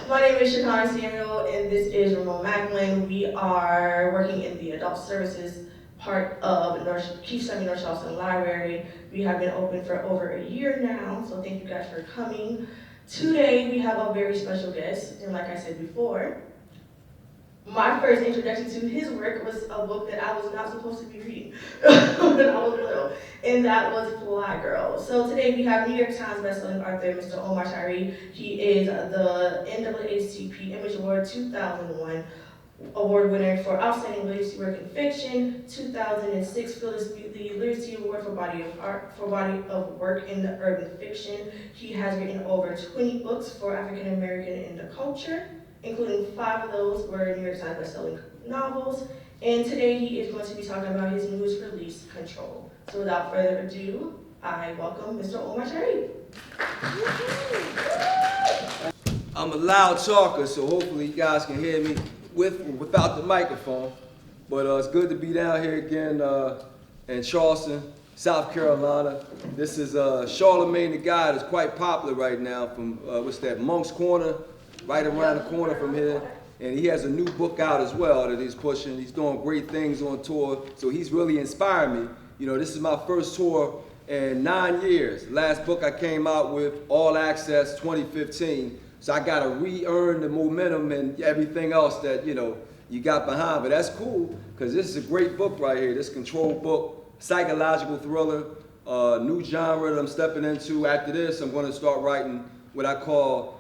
My name is Shakana Samuel, and this is Ramon Macklin. We are working in the adult services part of Summey North Charleston Library. We have been open for over a year now, so thank you guys for coming. Today we have a very special guest, and like I said before, my first introduction to his work was a book that I was not supposed to be reading when I was little, and that was Fly Girl. So today we have New York Times bestselling author Mr. Omar Tyree. He is the NAACP Image Award 2001 award winner for outstanding literacy work in fiction, 2006 Phillis Wheatley Literary Award for body of work in the urban fiction. He has written over 20 books for African American in the culture, including 5 of those were New York Times bestselling novels. And today he is going to be talking about his newest release, Control. So without further ado, I welcome Mr. Omar Tyree. I'm a loud talker, so hopefully you guys can hear me with or without the microphone. But it's good to be down here again in Charleston, South Carolina. This is Charlemagne the Guy that's quite popular right now from, what's that, Monk's Corner, right around the corner from here. And he has a new book out as well that he's pushing. He's doing great things on tour, so he's really inspired me. You know, this is my first tour in 9 years. Last book I came out with, All Access 2015. So I got to re-earn the momentum and everything else that, you know, you got behind. But that's cool, because this is a great book right here, this Control book, psychological thriller, new genre that I'm stepping into. After this, I'm going to start writing what I call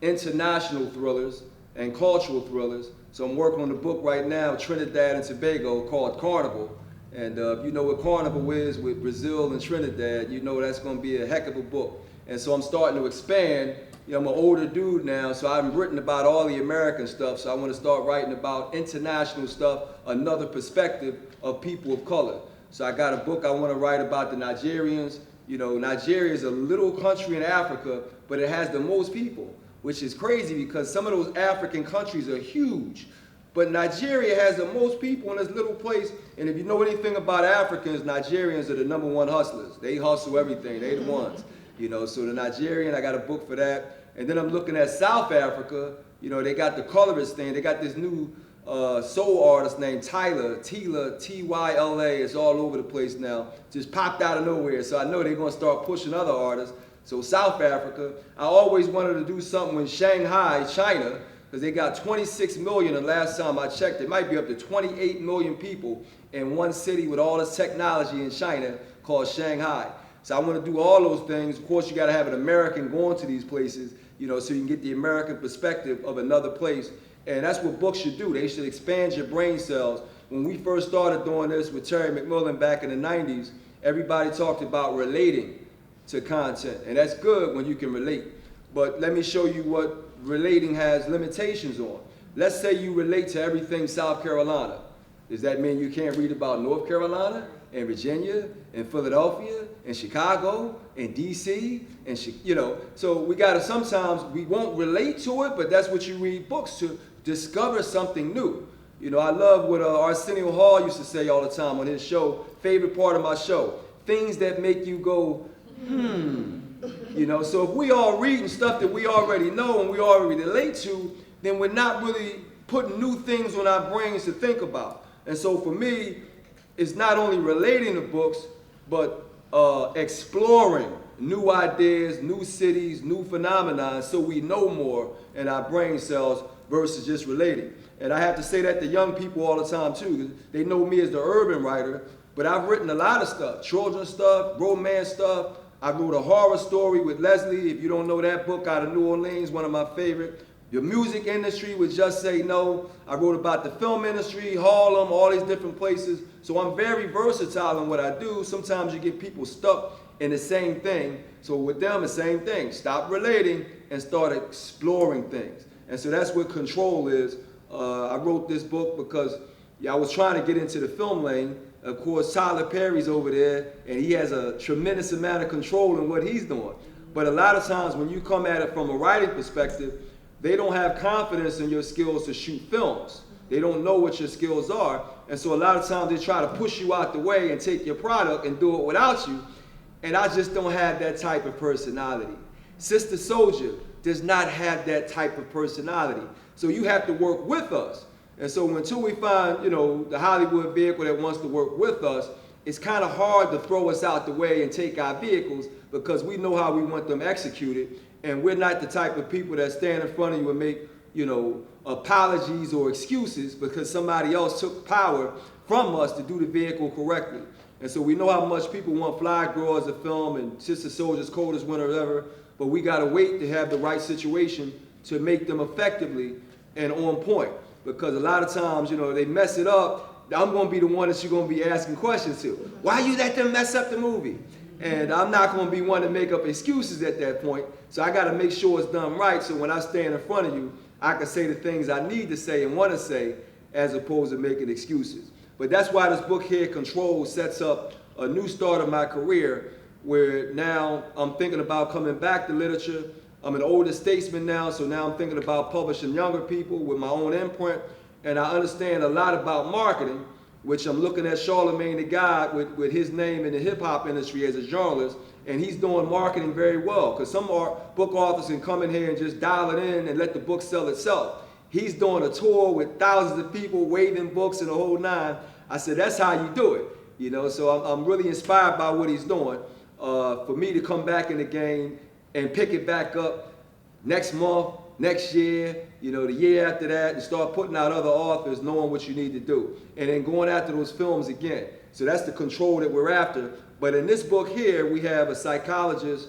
international thrillers and cultural thrillers. So I'm working on a book right now, Trinidad and Tobago, called Carnival. And if you know what Carnival is with Brazil and Trinidad, you know that's going to be a heck of a book. And so I'm starting to expand. You know, I'm an older dude now, so I've written about all the American stuff, so I want to start writing about international stuff, another perspective of people of color. So I got a book I want to write about the Nigerians. You know, Nigeria is a little country in Africa, but it has the most people, which is crazy because some of those African countries are huge. But Nigeria has the most people in this little place, and if you know anything about Africans, Nigerians are the #1 hustlers. They hustle everything, they the ones. You know, so the Nigerian, I got a book for that. And then I'm looking at South Africa. You know, they got the colorist thing. They got this new soul artist named Tyler, T-Y-L-A. It's all over the place now. Just popped out of nowhere. So I know they're going to start pushing other artists. So South Africa, I always wanted to do something in Shanghai, China, because they got 26 million. The last time I checked, it might be up to 28 million people in one city with all this technology in China called Shanghai. So I want to do all those things. Of course, you got to have an American going to these places, you know, so you can get the American perspective of another place. And that's what books should do. They should expand your brain cells. When we first started doing this with Terry McMillan back in the 90s, everybody talked about relating to content. And that's good when you can relate. But let me show you what relating has limitations on. Let's say you relate to everything South Carolina. Does that mean you can't read about North Carolina and Virginia and Philadelphia and Chicago and DC and you know? So we gotta, sometimes we won't relate to it, but that's what you read books to discover something new. You know, I love what Arsenio Hall used to say all the time on his show, favorite part of my show, things that make you go, You know, so if we all reading stuff that we already know and we already relate to, then we're not really putting new things on our brains to think about. And so for me, it's not only relating to books, but exploring new ideas, new cities, new phenomena, so we know more in our brain cells versus just relating. And I have to say that to young people all the time too. They know me as the urban writer, but I've written a lot of stuff, children's stuff, romance stuff. I wrote a horror story with Leslie, if you don't know that book, out of New Orleans, one of my favorite. The music industry with Just Say No. I wrote about the film industry, Harlem, all these different places. So I'm very versatile in what I do. Sometimes you get people stuck in the same thing. So with them, the same thing. Stop relating and start exploring things. And so that's what Control is. I wrote this book because I was trying to get into the film lane. Of course, Tyler Perry's over there, and he has a tremendous amount of control in what he's doing. But a lot of times when you come at it from a writing perspective, they don't have confidence in your skills to shoot films. They don't know what your skills are. And so a lot of times they try to push you out the way and take your product and do it without you. And I just don't have that type of personality. Sister Soldier, does not have that type of personality. So you have to work with us. And so until we find, you know, the Hollywood vehicle that wants to work with us, it's kind of hard to throw us out the way and take our vehicles because we know how we want them executed. And we're not the type of people that stand in front of you and make, you know, apologies or excuses because somebody else took power from us to do the vehicle correctly. And so we know how much people want Fly Girl as a film and Sister Soldier's Cold as Winter or whatever, but we got to wait to have the right situation to make them effectively and on point. Because a lot of times, you know, they mess it up, I'm going to be the one that you're going to be asking questions to. Why you let them mess up the movie? And I'm not going to be one to make up excuses at that point. So I got to make sure it's done right so when I stand in front of you, I can say the things I need to say and want to say as opposed to making excuses. But that's why this book here, Control, sets up a new start of my career where now I'm thinking about coming back to literature. I'm an older statesman now, so now I'm thinking about publishing younger people with my own imprint. And I understand a lot about marketing, which I'm looking at Charlemagne the God with his name in the hip-hop industry as a journalist, and he's doing marketing very well. Because some book authors can come in here and just dial it in and let the book sell itself. He's doing a tour with thousands of people, waving books and the whole nine. I said, that's how you do it. You know, so I'm really inspired by what he's doing. For me to come back in the game and pick it back up next month, next year, you know, the year after that, and start putting out other authors knowing what you need to do. And then going after those films again. So that's the control that we're after. But in this book here, we have a psychologist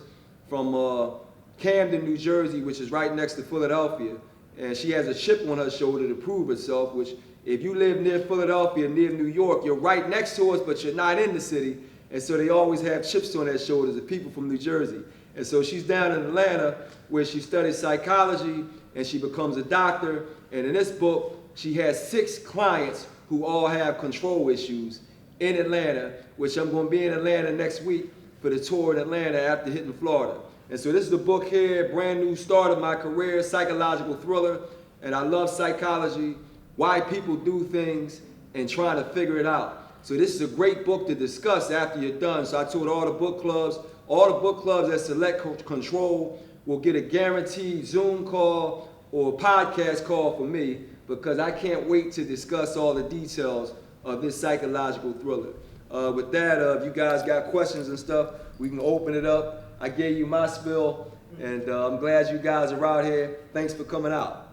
from Camden, New Jersey, which is right next to Philadelphia. And she has a chip on her shoulder to prove herself, which if you live near Philadelphia, near New York, you're right next to us, but you're not in the city. And so they always have chips on their shoulders of people from New Jersey. And so she's down in Atlanta where she studies psychology and she becomes a doctor. And in this book, she has 6 clients who all have control issues in Atlanta, which I'm going to be in Atlanta next week for the tour in Atlanta after hitting Florida. And so this is the book here, brand new start of my career, psychological thriller. And I love psychology, why people do things, and trying to figure it out. So this is a great book to discuss after you're done. So I told all the book clubs that select Control will get a guaranteed Zoom call or a podcast call from me because I can't wait to discuss all the details of this psychological thriller. With that, if you guys got questions and stuff, we can open it up. I gave you my spill, and I'm glad you guys are out here. Thanks for coming out.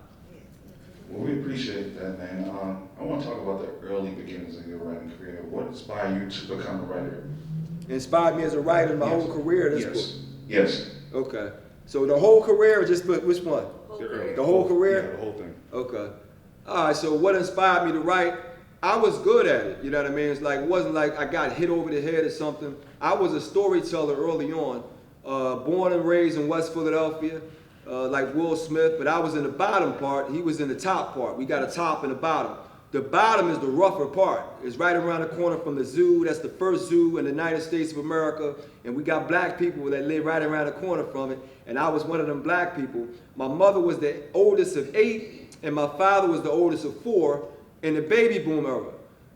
Well, we appreciate that, man. I want to talk about the early beginnings of your writing career. What inspired you to become a writer? Inspired me as a writer my whole career, this book? Yes. Okay. So the whole career or just which one? The whole career? Yeah, the whole thing. Okay. All right, so what inspired me to write? I was good at it, you know what I mean? It's like, it wasn't like I got hit over the head or something. I was a storyteller early on, born and raised in West Philadelphia, like Will Smith, but I was in the bottom part, he was in the top part. We got a top and a bottom. The bottom is the rougher part. It's right around the corner from the zoo. That's the first zoo in the United States of America. And we got black people that live right around the corner from it. And I was one of them black people. My mother was the oldest of 8, and my father was the oldest of 4 in the baby boom era.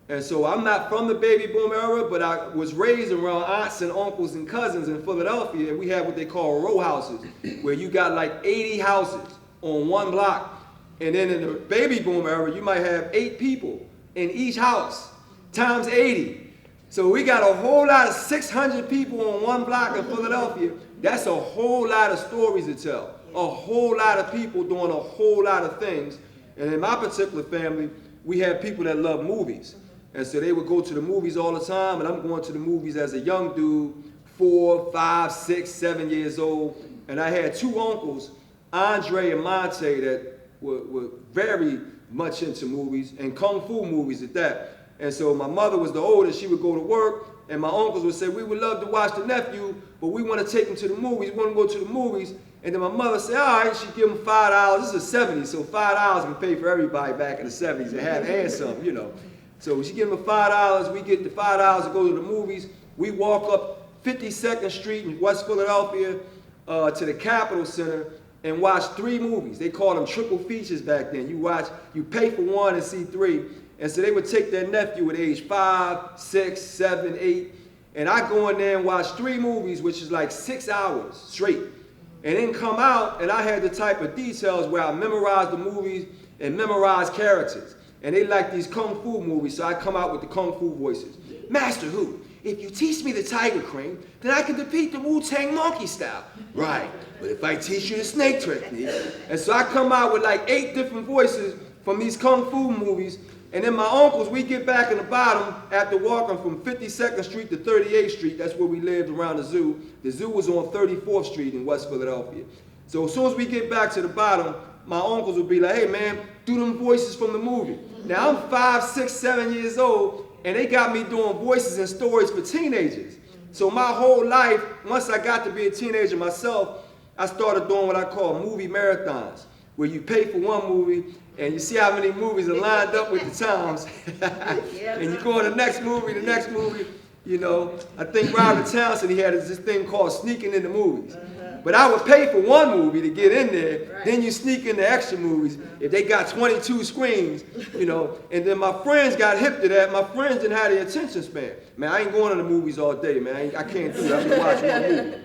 And so I'm not from the baby boom era, but I was raised around aunts and uncles and cousins in Philadelphia. And we had what they call row houses, where you got like 80 houses on one block. And then in the baby boom era, you might have 8 people in each house, times 80. So we got a whole lot of 600 people on one block in Philadelphia. That's a whole lot of stories to tell. A whole lot of people doing a whole lot of things. And in my particular family, we had people that love movies. And so they would go to the movies all the time, and I'm going to the movies as a young dude, 4, 5, 6, 7 years old. And I had 2 uncles, Andre and Monte, that were very much into movies, and kung fu movies at that. And so my mother was the oldest. She would go to work, and my uncles would say, we would love to watch the nephew, but we want to take him to the movies. We want to go to the movies. And then my mother said, all right, she'd give him $5. This is the 70s, so $5 can pay for everybody back in the 70s and have and some, you know. So she give him $5. We get the $5 to go to the movies. We walk up 52nd Street in West Philadelphia to the Capitol Center and watch 3 movies. They called them triple features back then. You pay for 1 and see 3. And so they would take their nephew at age 5, 6, 7, 8, and I go in there and watch 3 movies, which is like 6 hours straight. and then come out, and I had the type of details where I memorized the movies and memorized characters. And they like these kung fu movies, so I come out with the kung fu voices. Master Hu, if you teach me the tiger crane, then I can defeat the Wu-Tang monkey style. Right, but if I teach you the snake technique, and so I come out with like 8 different voices from these kung fu movies, and then my uncles, we get back in the bottom after walking from 52nd Street to 38th Street. That's where we lived around the zoo. The zoo was on 34th Street in West Philadelphia. So as soon as we get back to the bottom, my uncles would be like, hey man, do them voices from the movie. Now I'm 5, 6, 7 years old, and they got me doing voices and stories for teenagers. So my whole life, once I got to be a teenager myself, I started doing what I call movie marathons, where you pay for one movie, and you see how many movies are lined up with the times, and you go on the next movie, you know. I think Robert Townsend, he had this thing called sneaking into movies. But I would pay for one movie to get in there, then you sneak into extra movies if they got 22 screens, you know. And then my friends got hip to that. My friends didn't have the attention span. Man, I ain't going to the movies all day, man. I can't do that. I'm just watching my movie.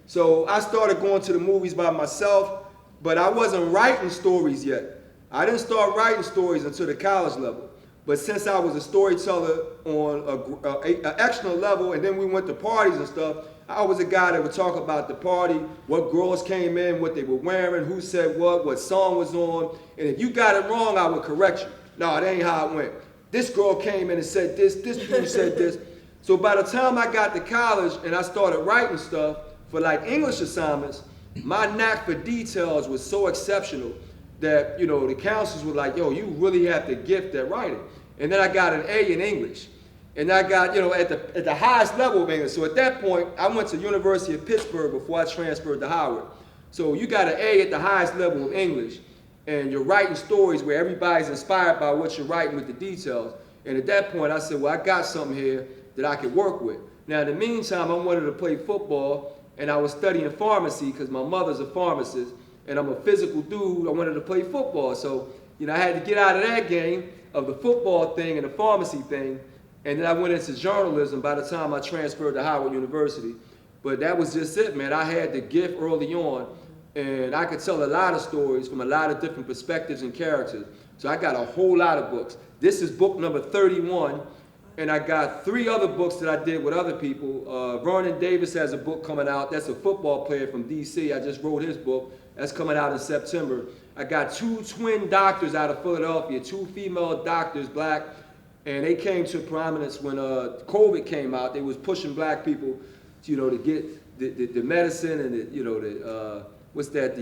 So I started going to the movies by myself, but I wasn't writing stories yet. I didn't start writing stories until the college level. But since I was a storyteller on an extra level, and then we went to parties and stuff, I was a guy that would talk about the party, what girls came in, what they were wearing, who said what song was on. And if you got it wrong, I would correct you. No, that ain't how it went. This girl came in and said this dude said this. So by the time I got to college and I started writing stuff for like English assignments, my knack for details was so exceptional that, you know, the counselors were like, yo, you really have the gift at writing. And then I got an A in English. And I got, you know, at the highest level of English. So at that point, I went to University of Pittsburgh before I transferred to Howard. So you got an A at the highest level of English, and you're writing stories where everybody's inspired by what you're writing with the details. And at that point, I said, well, I got something here that I could work with. Now, in the meantime, I wanted to play football, and I was studying pharmacy because my mother's a pharmacist, and I'm a physical dude. I wanted to play football. So, you know, I had to get out of that game of the football thing and the pharmacy thing. And then I went into journalism by the time I transferred to Howard University. But that was just it, man. I had the gift early on, and I could tell a lot of stories from a lot of different perspectives and characters. So I got a whole lot of books. This is book number 31, and I got 3 other books that I did with other people. Vernon Davis has a book coming out. That's a football player from D.C. I just wrote his book. That's coming out in September. I got 2 twin doctors out of Philadelphia, 2 female doctors, black. And they came to prominence when COVID came out. They was pushing black people, you know, to get the medicine and the, you know, the what's that?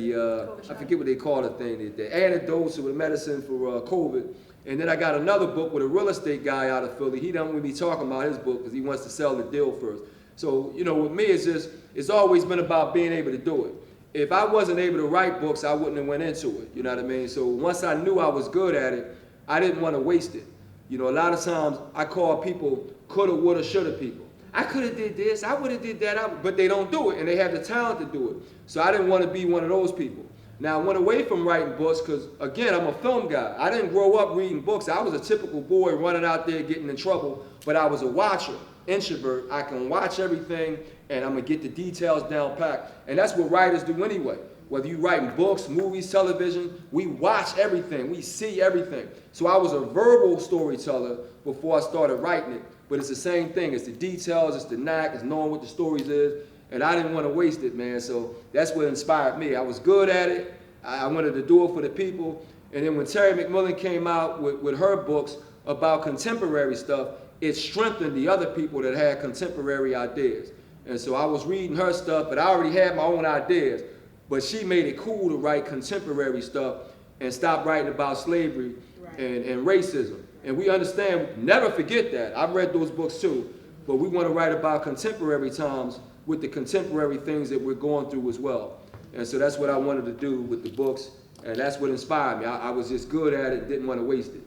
I forget what they call the thing. The antidotes or the medicine for COVID. And then I got another book with a real estate guy out of Philly. He don't want me talking about his book because he wants to sell the deal first. So, you know, with me, it's always been about being able to do it. If I wasn't able to write books, I wouldn't have went into it. You know what I mean? So once I knew I was good at it, I didn't want to waste it. You know, a lot of times I call people coulda, woulda, shoulda people. I could have did this, I would have did that, but they don't do it, and they have the talent to do it. So I didn't want to be one of those people. Now I went away from writing books because, again, I'm a film guy. I didn't grow up reading books. I was a typical boy running out there getting in trouble, but I was a watcher, introvert. I can watch everything, and I'm going to get the details down packed. And that's what writers do anyway. Whether you're writing books, movies, television, we watch everything. We see everything. So I was a verbal storyteller before I started writing it. But it's the same thing. It's the details, it's the knack, it's knowing what the stories is. And I didn't want to waste it, man. So that's what inspired me. I was good at it. I wanted to do it for the people. And then when Terry McMillan came out with her books about contemporary stuff, it strengthened the other people that had contemporary ideas. And so I was reading her stuff, but I already had my own ideas. But she made it cool to write contemporary stuff and stop writing about slavery and racism. And we understand, never forget that. I've read those books too. But we want to write about contemporary times with the contemporary things that we're going through as well. And so that's what I wanted to do with the books. And that's what inspired me. I was just good at it, didn't want to waste it.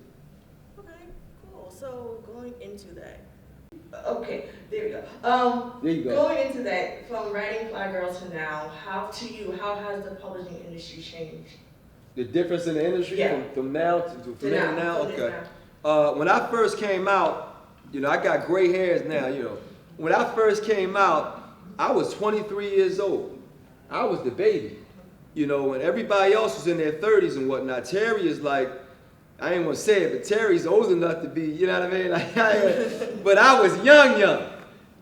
Okay, cool. So going into that. Okay, there we go. There you go. Going into that, from writing Fly Girl to now, how has the publishing industry changed? The difference in the industry from now to now? Okay. Now. When I first came out, you know, I got gray hairs now, you know. When I first came out, I was 23 years old. I was the baby, you know, and everybody else was in their 30s and whatnot. Terry is like, I ain't gonna say it, but Terry's old enough to be, you know what I mean? Like, but I was young.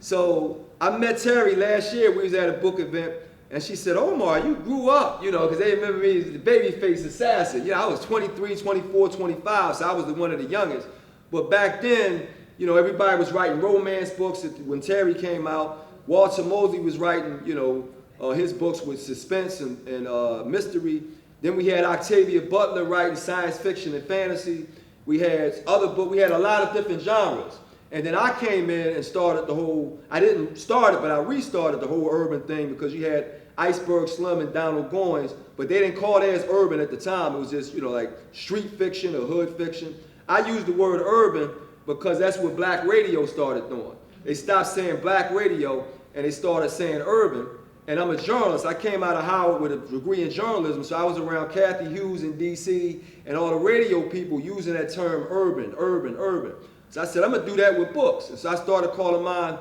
So I met Terry last year. We was at a book event, and she said, Omar, you grew up, you know, because they remember me as the babyface assassin. You know, I was 23, 24, 25, so I was one of the youngest. But back then, you know, everybody was writing romance books. When Terry came out, Walter Mosley was writing, you know, his books with suspense and mystery. Then we had Octavia Butler writing science fiction and fantasy. We had we had a lot of different genres. And then I came in and started the whole, I didn't start it, but I restarted the whole urban thing, because you had Iceberg Slim and Donald Goines, but they didn't call theirs urban at the time. It was just, you know, like street fiction or hood fiction. I used the word urban because that's what black radio started doing. They stopped saying black radio and they started saying urban. And I'm a journalist. I came out of Howard with a degree in journalism, so I was around Kathy Hughes in DC and all the radio people using that term urban. So I said, I'm gonna do that with books. And so I started calling mine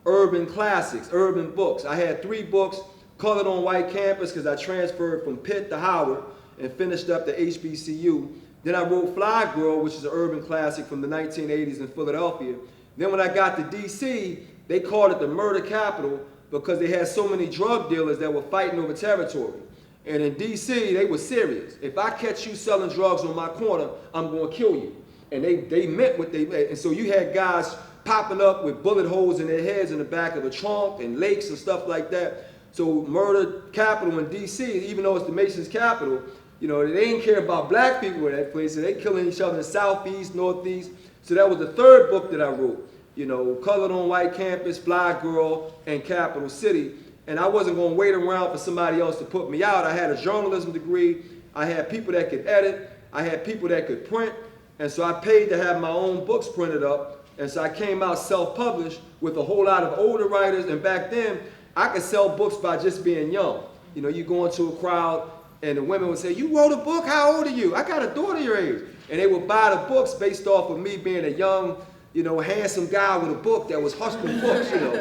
urban classics, urban books. I had 3 books, Colored on White Campus, because I transferred from Pitt to Howard and finished up the HBCU. Then I wrote Fly Girl, which is an urban classic from the 1980s in Philadelphia. Then when I got to DC, they called it the murder capital, because they had so many drug dealers that were fighting over territory. And in DC, they were serious. If I catch you selling drugs on my corner, I'm going to kill you. And they meant what they meant. And so you had guys popping up with bullet holes in their heads in the back of a trunk and lakes and stuff like that. So murder capital in DC, even though it's the Mason's capital, you know, they didn't care about black people in that place. So they killing each other in the southeast, northeast. So that was the 3rd book that I wrote. You know, Colored on White Campus, Fly Girl, and Capital City. And I wasn't going to wait around for somebody else to put me out. I had a journalism degree. I had people that could edit. I had people that could print. And so I paid to have my own books printed up. And so I came out self-published with a whole lot of older writers. And back then, I could sell books by just being young. You know, you go into a crowd and the women would say, you wrote a book? How old are you? I got a daughter your age. And they would buy the books based off of me being a young, you know, handsome guy with a book that was hustling books, you know.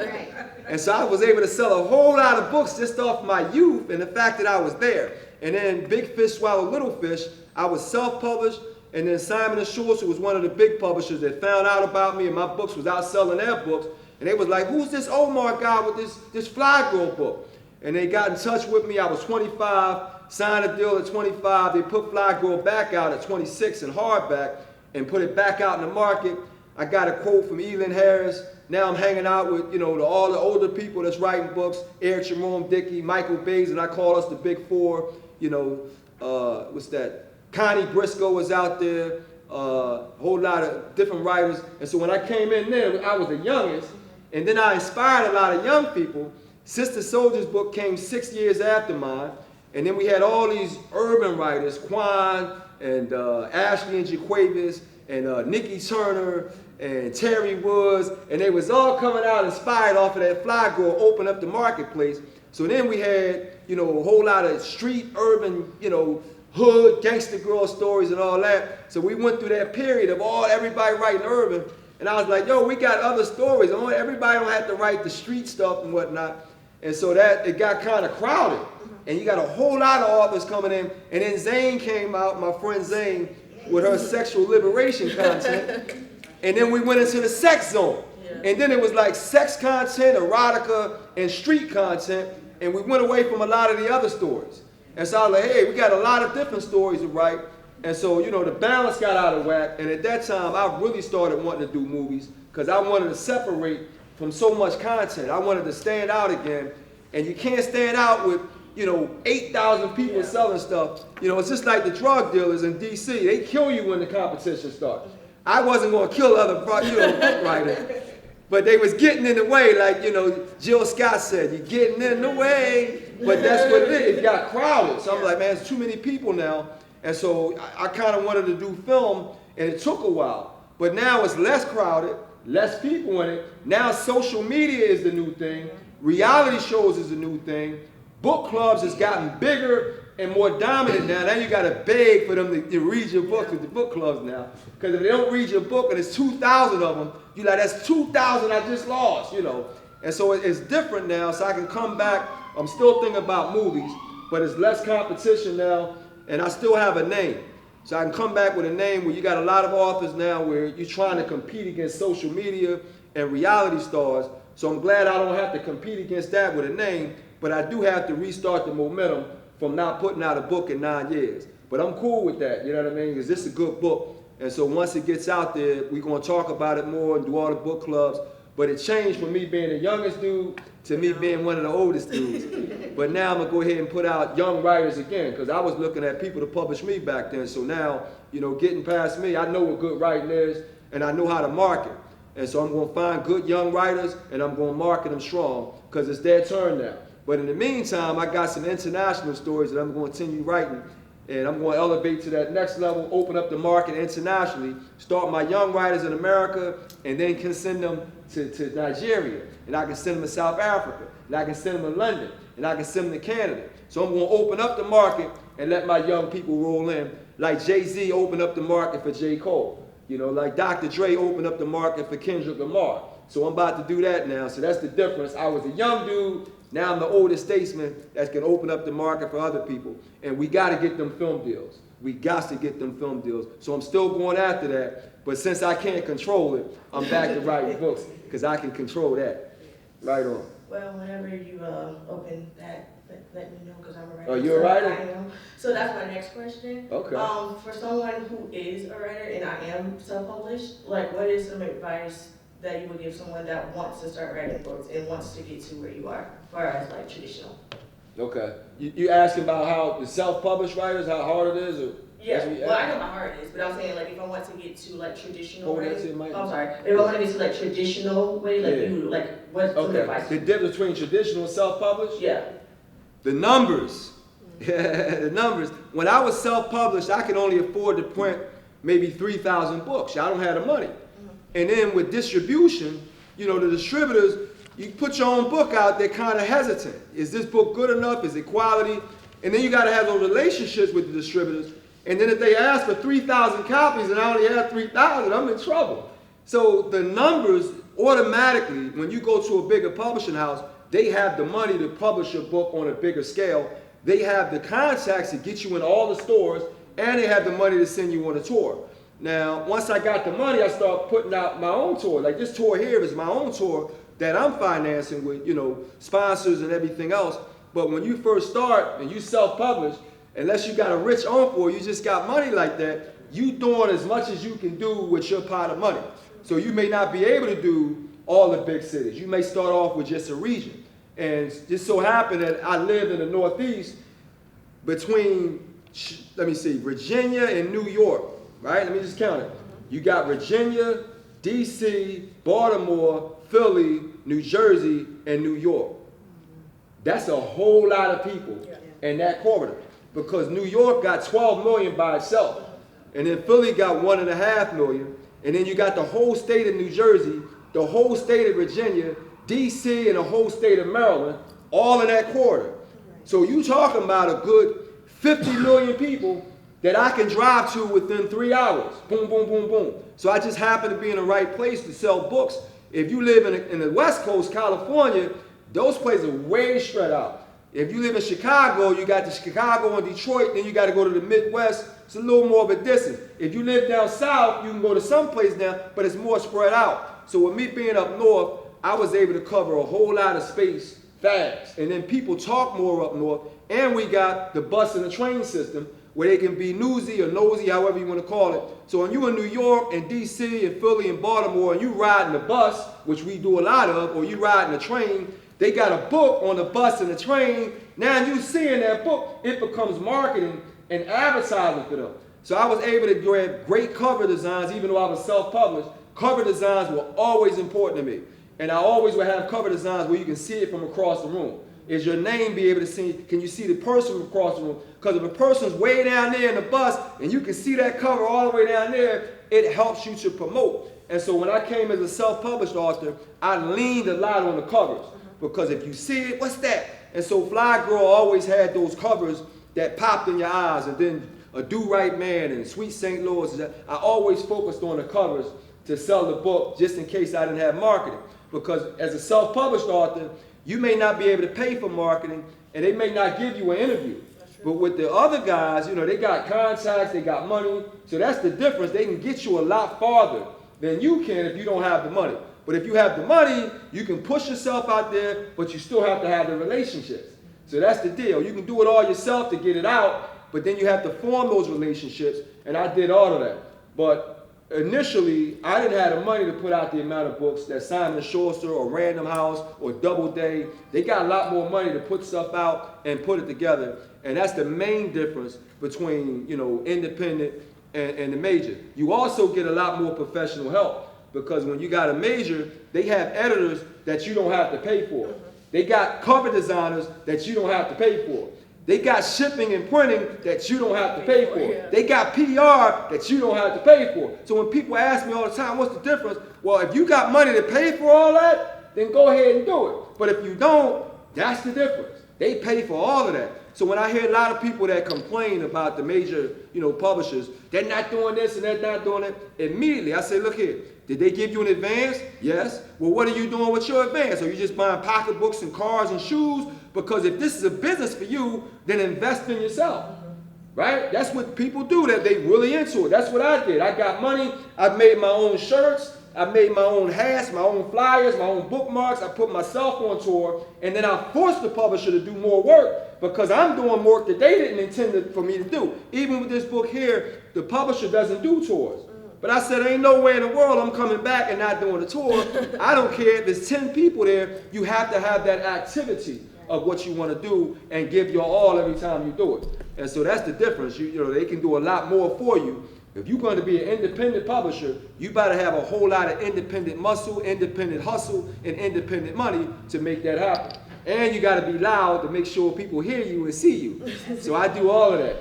And so I was able to sell a whole lot of books just off my youth and the fact that I was there. And then Big Fish Swallow Little Fish, I was self-published. And then Simon & Schuster, who was one of the big publishers, that found out about me and my books was out selling their books. And they was like, who's this Omar guy with this Fly Girl book? And they got in touch with me. I was 25, signed a deal at 25. They put Fly Girl back out at 26 in hardback and put it back out in the market. I got a quote from Elin Harris. Now I'm hanging out with, you know, all the older people that's writing books, Eric Jerome Dickey, Michael Bays, and I call us the Big Four. You know, what's that? Connie Briscoe was out there, a whole lot of different writers. And so when I came in there, I was the youngest. And then I inspired a lot of young people. Sister Soldier's book came 6 years after mine. And then we had all these urban writers, Quan and Ashley and Jaquavis and Nikki Turner and Terry Woods. And they was all coming out inspired off of that Fly Girl, open up the marketplace. So then we had, you know, a whole lot of street, urban, you know, hood, gangster girl stories and all that. So we went through that period of everybody writing urban. And I was like, yo, we got other stories. Everybody don't have to write the street stuff and whatnot. And so that it got kind of crowded. And you got a whole lot of authors coming in. And then Zane came out, my friend Zane, with her sexual liberation content. And then we went into the sex zone. And then it was like sex content, erotica, and street content. And we went away from a lot of the other stories. And so I was like, hey, we got a lot of different stories to write. And so, you know, the balance got out of whack. And at that time, I really started wanting to do movies because I wanted to separate from so much content. I wanted to stand out again. And you can't stand out with, you know, 8,000 people selling stuff. You know, it's just like the drug dealers in DC. They kill you when the competition starts. I wasn't going to kill other, you know, book writers. But they was getting in the way, like, you know, Jill Scott said, you're getting in the way. But that's what it is. It got crowded. So I'm like, man, it's too many people now. And so I kind of wanted to do film, and it took a while. But now it's less crowded, less people in it. Now social media is the new thing. Reality shows is the new thing. Book clubs has gotten bigger and more dominant now. Now you got to beg for them to read your book at the book clubs now. Because if they don't read your book and there's 2,000 of them, you're like, that's 2,000 I just lost, you know. And so it's different now, so I can come back I'm still thinking about movies, but it's less competition now, and I still have a name. So I can come back with a name where you got a lot of authors now where you're trying to compete against social media and reality stars. So I'm glad I don't have to compete against that with a name, but I do have to restart the momentum from not putting out a book in 9 years. But I'm cool with that, you know what I mean? Because this is a good book. And so once it gets out there, we're going to talk about it more and do all the book clubs. But it changed from me being the youngest dude to me being one of the oldest dudes. But now I'm going to go ahead and put out young writers again, because I was looking at people to publish me back then. So now, you know, getting past me, I know what good writing is, and I know how to market. And so I'm going to find good young writers, and I'm going to market them strong, because it's their turn now. But in the meantime, I got some international stories that I'm going to continue writing, and I'm going to elevate to that next level, open up the market internationally, start my young writers in America, and then can send them to Nigeria, and I can send them to South Africa, and I can send them to London, and I can send them to Canada. So I'm going to open up the market and let my young people roll in, like Jay-Z opened up the market for J. Cole. You know, like Dr. Dre opened up the market for Kendrick Lamar. So I'm about to do that now. So that's the difference. I was a young dude. Now I'm the oldest statesman that's going to open up the market for other people. And we got to get them film deals. We got to get them film deals. So I'm still going after that. But since I can't control it, I'm back to writing books because I can control that. Right on. Well, whenever you open that, let me know because I'm a writer. Oh, you're a writer? I am. So that's my next question. Okay. For someone who is a writer and I am self-published, like what is some advice that you would give someone that wants to start writing books and wants to get to where you are, whereas like traditional? Okay. You asking about how the self-published writers, how hard it is? Or Yeah, well, I know how hard it is, but I'm saying like if I want to get to like traditional that's writing, it, Mike. I'm sorry, if I want to get to like traditional way, like Yeah. you, like what's some advice? The difference between traditional and self-published? Yeah. The numbers. Yeah, the numbers. When I was self-published, I could only afford to print maybe 3,000 books. I don't have the money. And then with distribution, you know, the distributors, you put your own book out, they're kind of hesitant. Is this book good enough? Is it quality? And then you got to have those relationships with the distributors. And then if they ask for 3,000 copies and I only have 3,000, I'm in trouble. So the numbers automatically, when you go to a bigger publishing house, they have the money to publish your book on a bigger scale. They have the contacts to get you in all the stores, and they have the money to send you on a tour. Now, once I got the money, I started putting out my own tour. Like this tour here is my own tour that I'm financing with, you know, sponsors and everything else. But when you first start and you self-publish, unless you got a rich uncle or you just got money like that, you doing as much as you can do with your pot of money. So you may not be able to do all the big cities. You may start off with just a region. And it just so happened that I lived in the Northeast between, let me see, Virginia and New York, right? Let me just count it. You got Virginia, DC, Baltimore, Philly, New Jersey, and New York. That's a whole lot of people in that corridor because New York got 12 million by itself. And then Philly got 1.5 million. And then you got the whole state of New Jersey, the whole state of Virginia, DC, and the whole state of Maryland, all in that corridor. So you talking about a good 50 million people that I can drive to within 3 hours. Boom, boom, boom, boom. So I just happen to be in the right place to sell books. If you live in the West Coast, California, those places are way spread out. If you live in Chicago, you got the Chicago and Detroit, then you got to go to the Midwest. It's a little more of a distance. If you live down south, you can go to some place down, but it's more spread out. So with me being up north, I was able to cover a whole lot of space fast. And then people talk more up north. And we got the bus and the train system where they can be newsy or nosy, however you want to call it. So when you're in New York and DC and Philly and Baltimore and you riding the bus, which we do a lot of, or you riding the train, they got a book on the bus and the train. Now you seeing that book, it becomes marketing and advertising for them. So I was able to grab great cover designs, even though I was self-published. Cover designs were always important to me. And I always would have cover designs where you can see it from across the room. Is your name be able to see, can you see the person from across the room? Because if a person's way down there in the bus and you can see that cover all the way down there, it helps you to promote. And so when I came as a self-published author, I leaned a lot on the covers. Because if you see it, what's that? And so Fly Girl always had those covers that popped in your eyes. And then A Do Right Man and Sweet St. Louis. I always focused on the covers to sell the book just in case I didn't have marketing. Because as a self-published author, You may not be able to pay for marketing, and they may not give you an interview. But with the other guys, you know, they got contacts, they got money. So that's the difference. They can get you a lot farther than you can if you don't have the money. But if you have the money, you can push yourself out there, but you still have to have the relationships. So that's the deal. You can do it all yourself to get it out, but then you have to form those relationships, and I did all of that. But initially, I didn't have the money to put out the amount of books that Simon & Schuster or Random House or Doubleday. They got a lot more money to put stuff out and put it together. And that's the main difference between, you know, independent and the major. You also get a lot more professional help, because when you got a major, they have editors that you don't have to pay for. They got cover designers that you don't have to pay for. They got shipping and printing that you don't have to pay for. They got PR that you don't have to pay for. So when people ask me all the time, what's the difference? Well, if you got money to pay for all that, then go ahead and do it. But if you don't, that's the difference. They pay for all of that. So when I hear a lot of people that complain about the major, you know, publishers, they're not doing this and they're not doing it, immediately I say, look here, did they give you an advance? Yes. Well, what are you doing with your advance? Are you just buying pocketbooks and cars and shoes? Because if this is a business for you, then invest in yourself, right? That's what people do, that they really into it. That's what I did. I got money. I made my own shirts. I made my own hats, my own flyers, my own bookmarks. I put myself on tour, and then I forced the publisher to do more work, because I'm doing work that they didn't intend for me to do. Even with this book here, the publisher doesn't do tours. But I said, ain't no way in the world I'm coming back and not doing a tour. I don't care if there's 10 people there. You have to have that activity of what you want to do and give your all every time you do it. And so that's the difference. You know, they can do a lot more for you. If you're going to be an independent publisher, you better have a whole lot of independent muscle, independent hustle, and independent money to make that happen. And you got to be loud to make sure people hear you and see you. So I do all of that.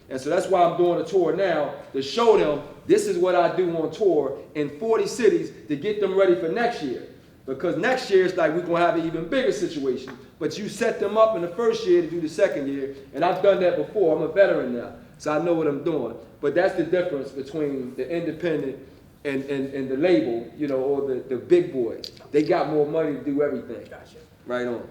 And so that's why I'm doing a tour now, to show them this is what I do on tour in 40 cities to get them ready for next year. Because next year it's like we're going to have an even bigger situation. But you set them up in the first year to do the second year. And I've done that before. I'm a veteran now. So I know what I'm doing. But that's the difference between the independent and the label, you know, or the big boys. They got more money to do everything. Gotcha. Right on.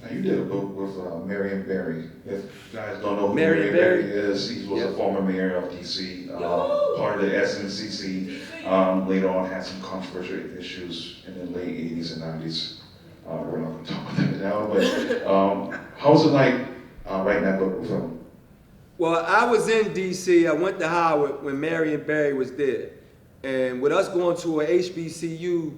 Now, you did a book with Marion Barry. If you guys don't know who Marion Marion Barry Barry is, he was a former mayor of D.C., part of the SNCC. Later on, had some controversial issues in the late 80s and 90s. We're not going to talk about that now, but how was it like writing that book with him? Well, I was in D.C. I went to Howard when Marion Barry was there. And with us going to a HBCU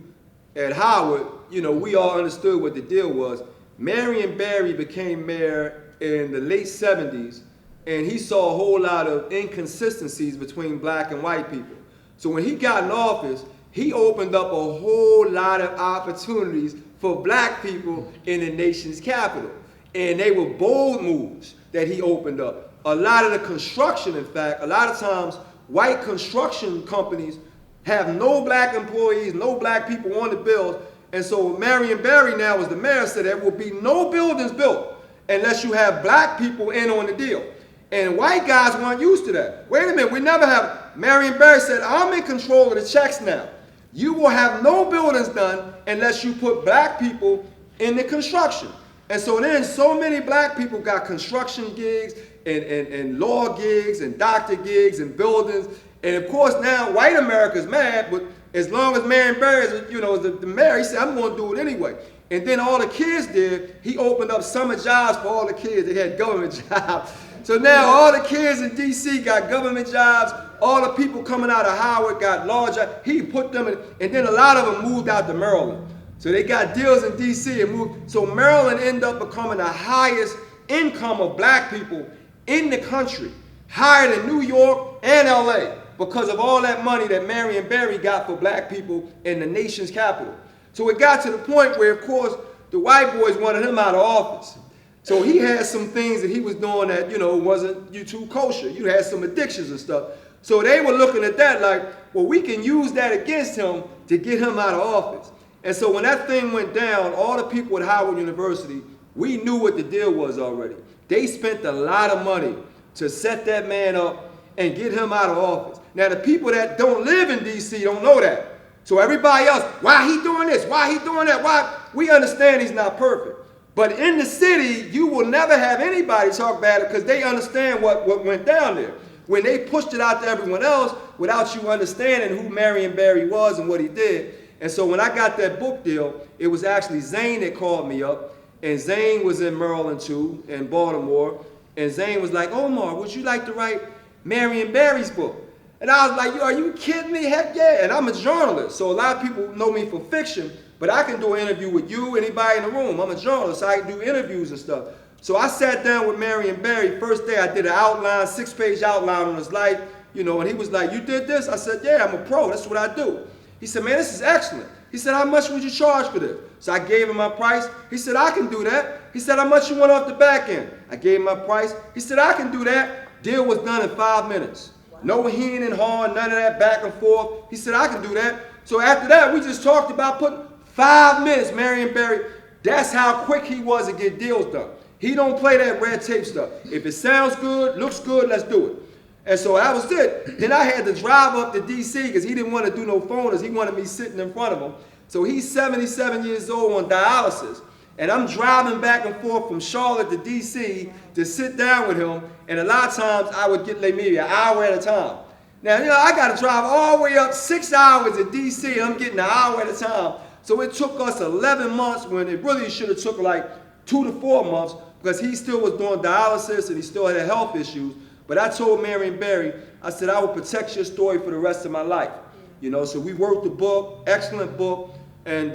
at Howard, you know, we all understood what the deal was. Marion Barry became mayor in the late 70s, and he saw a whole lot of inconsistencies between black and white people. So when he got in office, he opened up a whole lot of opportunities for black people in the nation's capital. And they were bold moves that he opened up. A lot of the construction, in fact, a lot of times, white construction companies have no black employees, no black people on the bills. And so Marion Barry now, as the mayor, said there will be no buildings built unless you have black people in on the deal. And white guys weren't used to that. Wait a minute, we never have. Marion Barry said, I'm in control of the checks now. You will have no buildings done unless you put black people in the construction. And so then so many black people got construction gigs and law gigs and doctor gigs and buildings. And of course now white America's mad, but as long as Marion Barry is, you know, the mayor, he said, I'm going to do it anyway. And then all the kids did, he opened up summer jobs for all the kids. They had government jobs. So now all the kids in D.C. got government jobs. All the people coming out of Howard got law jobs. He put them in, and then a lot of them moved out to Maryland. So they got deals in D.C. and moved. So Maryland ended up becoming the highest income of black people in the country, higher than New York and L.A., because of all that money that Marion Barry got for black people in the nation's capital. So it got to the point where, of course, the white boys wanted him out of office. So he had some things that he was doing that, you know, wasn't too kosher. You had some addictions and stuff. So they were looking at that like, well, we can use that against him to get him out of office. And so when that thing went down, all the people at Howard University, we knew what the deal was already. They spent a lot of money to set that man up and get him out of office. Now, the people that don't live in D.C. don't know that. So everybody else, why he doing this? Why he doing that? Why? we understand he's not perfect. But in the city, you will never have anybody talk bad because they understand what went down there. When they pushed it out to everyone else without you understanding who Marion Barry was and what he did. And so when I got that book deal, it was actually Zane that called me up. And Zane was in Maryland too, in Baltimore. And Zane was like, Omar, would you like to write Marion Barry's book? And I was like, yo, are you kidding me? Heck yeah. And I'm a journalist, so a lot of people know me for fiction, but I can do an interview with you, anybody in the room. I'm a journalist, so I can do interviews and stuff. So I sat down with Marion Barry. First day I did an outline, 6-page outline on his life, you know, and he was like, you did this? I said, yeah, I'm a pro, that's what I do. He said, man, this is excellent. He said, how much would you charge for this? So I gave him my price. He said, I can do that. He said, how much you want off the back end? I gave him my price. He said, I can do that. Deal was done in 5 minutes. No heen and hawing, none of that back and forth. He said, I can do that. So after that, we just talked about putting 5 minutes, Marion Barry. That's how quick he was to get deals done. He don't play that red tape stuff. If it sounds good, looks good, let's do it. And so that was it. Then I had to drive up to D.C. because he didn't want to do no phoners. He wanted me sitting in front of him. So he's 77 years old on dialysis. And I'm driving back and forth from Charlotte to D.C. to sit down with him. And a lot of times I would get like maybe an hour at a time. Now, you know, I got to drive all the way up 6 hours to D.C. and I'm getting an hour at a time. So it took us 11 months when it really should have took like 2 to 4 months because he still was doing dialysis and he still had health issues. But I told Marion Barry, I said, I will protect your story for the rest of my life. You know, so we worked the book, excellent book. And,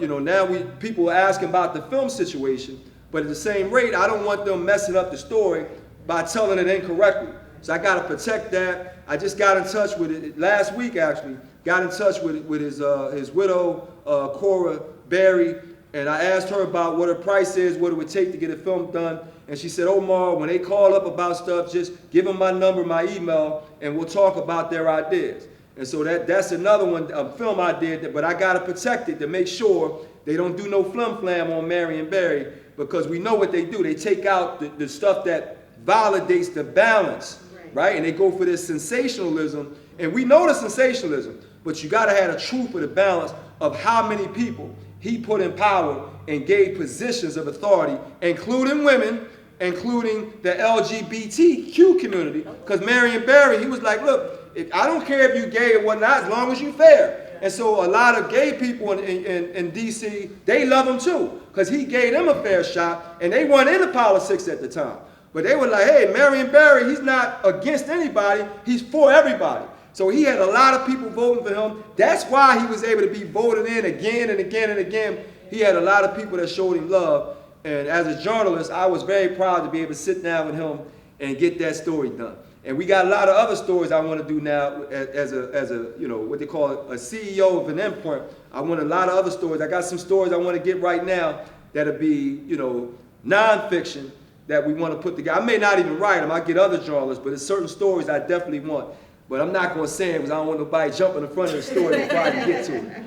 you know, now people are asking about the film situation. But at the same rate, I don't want them messing up the story by telling it incorrectly. So I got to protect that. I just got in touch with it last week, actually. Got in touch with his widow, Cora Barry. And I asked her about what her price is, what it would take to get a film done. And she said, Omar, when they call up about stuff, just give them my number, my email, and we'll talk about their ideas. And so that's another one, a film I did, but I got to protect it to make sure they don't do no flim-flam on Marion Barry because we know what they do. They take out the stuff that validates the balance, right? And they go for this sensationalism. And we know the sensationalism, but you got to have a truth for the balance of how many people he put in power and gave positions of authority, including women, including the LGBTQ community. Because Marion Barry, he was like, look, I don't care if you gay or whatnot, as long as you fair. And so a lot of gay people in D.C., they love him too, because he gave them a fair shot, and they weren't into politics at the time. But they were like, hey, Marion Barry, he's not against anybody, he's for everybody. So he had a lot of people voting for him. That's why he was able to be voted in again and again and again. He had a lot of people that showed him love. And as a journalist, I was very proud to be able to sit down with him and get that story done. And we got a lot of other stories I want to do now as a you know, what they call a CEO of an imprint. I want a lot of other stories. I got some stories I want to get right now that'll be, you know, nonfiction that we want to put together. I may not even write them. I get other journalists, but there's certain stories I definitely want. But I'm not going to say it because I don't want nobody jumping in front of the story before I can get to it.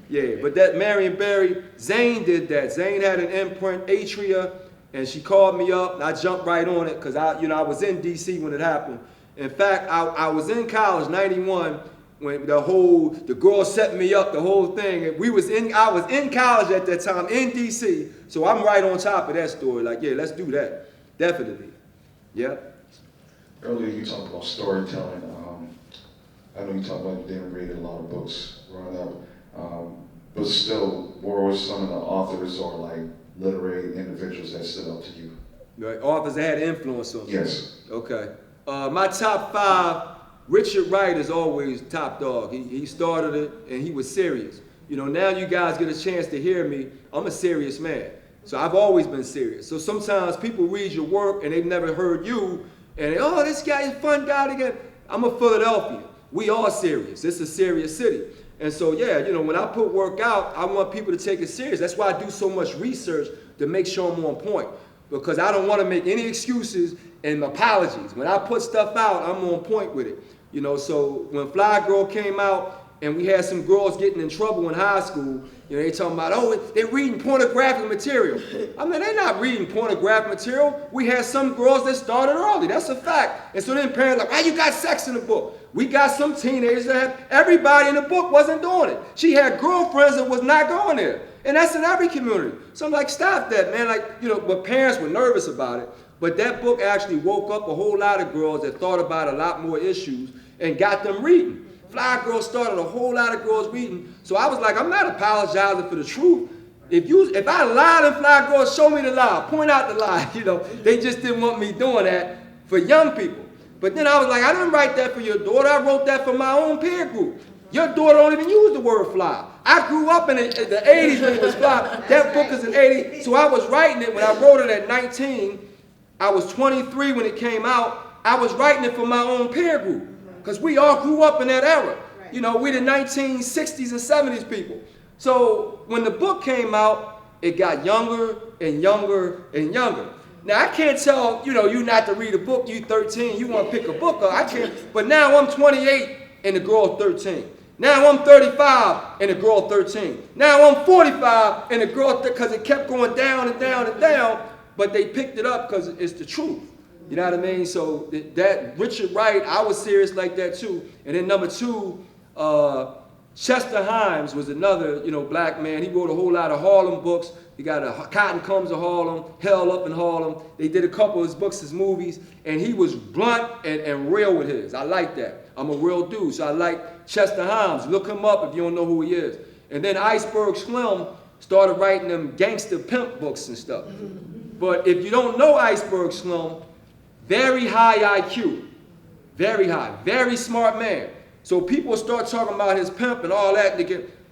Yeah, but that Marion Barry, Zane did that. Zane had an imprint, Atria, and she called me up, and I jumped right on it because I was in D.C. when it happened. In fact, I was in college, 91, when the girls set me up, the whole thing. And I was in college at that time, in D.C., so I'm right on top of that story. Like, yeah, let's do that. Definitely. Yeah. Earlier you talked about storytelling. I know you talked about you didn't read a lot of books growing up, but still, what were some of the authors or like literary individuals that stood out to you? Right, authors that had influence on you? Yes. Okay. My top 5, Richard Wright is always top dog. He started it and he was serious. You know, now you guys get a chance to hear me. I'm a serious man. So I've always been serious. So sometimes people read your work and they've never heard you and oh, this guy is a fun guy to get. I'm a Philadelphian. We are serious. It's a serious city. And so, yeah, you know, when I put work out, I want people to take it serious. That's why I do so much research to make sure I'm on point. Because I don't want to make any excuses and apologies. When I put stuff out, I'm on point with it. You know, so when Fly Girl came out and we had some girls getting in trouble in high school, you know, they talking about, oh, they're reading pornographic material. I mean, they're not reading pornographic material. We had some girls that started early. That's a fact. And so then parents like, why you got sex in the book? We got some teenagers that everybody in the book wasn't doing it. She had girlfriends that was not going there. And that's in every community. So I'm like, stop that, man. Like, you know, but parents were nervous about it. But that book actually woke up a whole lot of girls that thought about a lot more issues and got them reading. Fly Girl started a whole lot of girls reading. So I was like, I'm not apologizing for the truth. If I lied in Fly Girl, show me the lie. Point out the lie. You know, they just didn't want me doing that for young people. But then I was like, I didn't write that for your daughter. I wrote that for my own peer group. Your daughter don't even use the word fly. I grew up in the 80s when it was fly. That book is an 80s. So I was writing it when I wrote it at 19. I was 23 when it came out. I was writing it for my own peer group. Because we all grew up in that era. You know, we the 1960s and 70s people. So when the book came out, it got younger and younger and younger. Now I can't tell, you know, you not to read a book, you 13, you want to pick a book up. I can't, but now I'm 28 and the girl 13. Now I'm 35 and the girl 13. Now I'm 45 and the girl, because it kept going down and down and down, but they picked it up because it's the truth. You know what I mean? So that Richard Wright, I was serious like that too. And then number two, Chester Himes was another, you know, black man. He wrote a whole lot of Harlem books. He got a Cotton Comes to Harlem, Hell Up in Harlem. They did a couple of his books as movies, and he was blunt and real with his. I like that. I'm a real dude, so I like Chester Himes. Look him up if you don't know who he is. And then Iceberg Slim started writing them gangster pimp books and stuff. But if you don't know Iceberg Slim, very high IQ, very high, very smart man. So people start talking about his pimp and all that.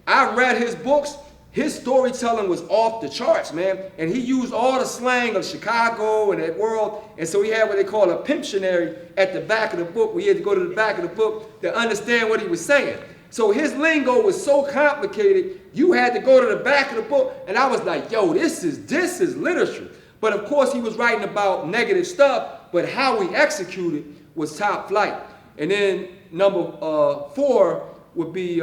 I read his books. His storytelling was off the charts, man. And he used all the slang of Chicago and that world. And so he had what they call a pimptionary at the back of the book. We had to go to the back of the book to understand what he was saying. So his lingo was so complicated, you had to go to the back of the book. And I was like, yo, this is literature. But of course he was writing about negative stuff, but how he executed was top flight. And then number 4 would be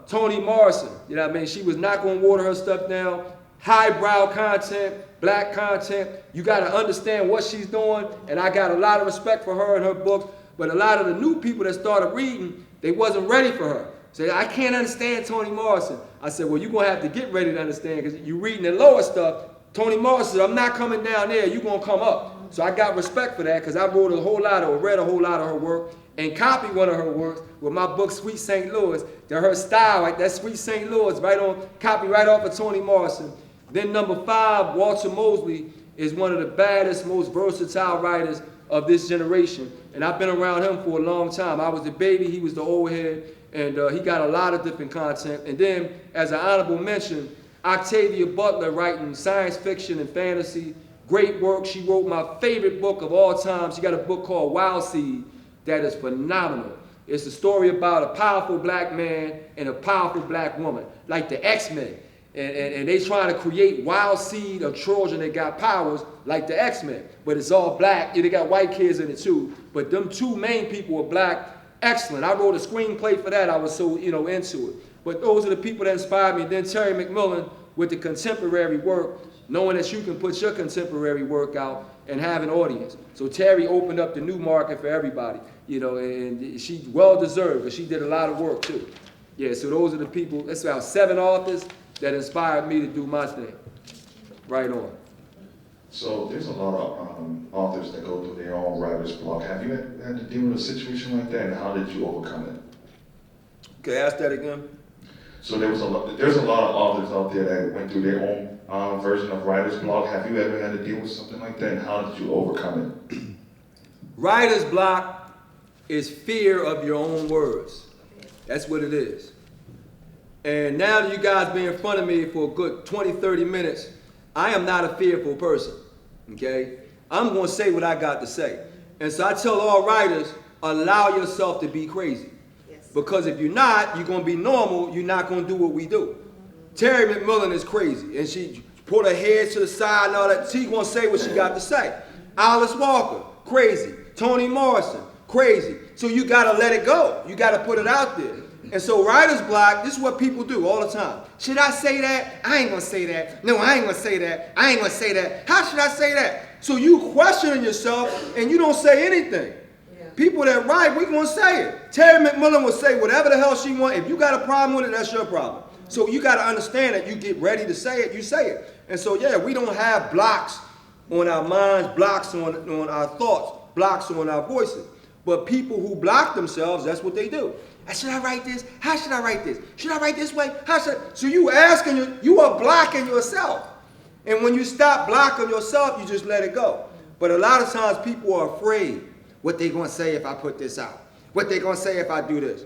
Toni Morrison. You know what I mean? She was not going to water her stuff down. Highbrow content, black content. You got to understand what she's doing. And I got a lot of respect for her and her books. But a lot of the new people that started reading, they wasn't ready for her. Say, I can't understand Toni Morrison. I said, well, you're going to have to get ready to understand because you're reading the lower stuff. Toni Morrison, I'm not coming down there. You're going to come up. So I got respect for that because I read a whole lot of her work and copied one of her works with my book, Sweet St. Louis. To her style, like that Sweet St. Louis, copy right off of Toni Morrison. Then number 5, Walter Mosley is one of the baddest, most versatile writers of this generation. And I've been around him for a long time. I was the baby, he was the old head, and he got a lot of different content. And then, as an honorable mention, Octavia Butler writing science fiction and fantasy. Great work. She wrote my favorite book of all time. She got a book called Wild Seed that is phenomenal. It's a story about a powerful black man and a powerful black woman, like the X-Men. And they trying to create wild seed of children that got powers like the X-Men. But it's all black. Yeah, they got white kids in it too. But them 2 main people were black. Excellent. I wrote a screenplay for that. I was so, you know, into it. But those are the people that inspired me. Then Terry McMillan with the contemporary work, knowing that you can put your contemporary work out and have an audience. So Terry opened up the new market for everybody, you know, and she well-deserved because she did a lot of work too. Yeah, so those are the people, that's about 7 authors that inspired me to do my thing. Right on. So there's a lot of authors that go through their own writer's block. Have you had to deal with a situation like that, and how did you overcome it? Okay, ask that again. So there's a lot of authors out there that went through their own version of writer's block. Have you ever had to deal with something like that, and how did you overcome it? Writer's block is fear of your own words. That's what it is. And now that you guys be in front of me for a good 20, 30 minutes, I am not a fearful person, okay? I'm going to say what I got to say. And so I tell all writers, allow yourself to be crazy. Because if you're not, you're going to be normal, you're not going to do what we do. Terry McMillan is crazy, and she put her head to the side and all that. She's going to say what she got to say. Alice Walker, crazy. Toni Morrison, crazy. So you got to let it go. You got to put it out there. And so writer's block, this is what people do all the time. Should I say that? I ain't going to say that. No, I ain't going to say that. I ain't going to say that. How should I say that? So you questioning yourself, and you don't say anything. People that write, we gonna say it. Terry McMillan will say whatever the hell she want. If you got a problem with it, that's your problem. So you got to understand that you get ready to say it, you say it. And so, yeah, we don't have blocks on our minds, blocks on our thoughts, blocks on our voices. But people who block themselves, that's what they do. Should I write this? How should I write this? Should I write this way? So you asking, you are blocking yourself. And when you stop blocking yourself, you just let it go. But a lot of times people are afraid what they're going to say if I put this out. What they're going to say if I do this.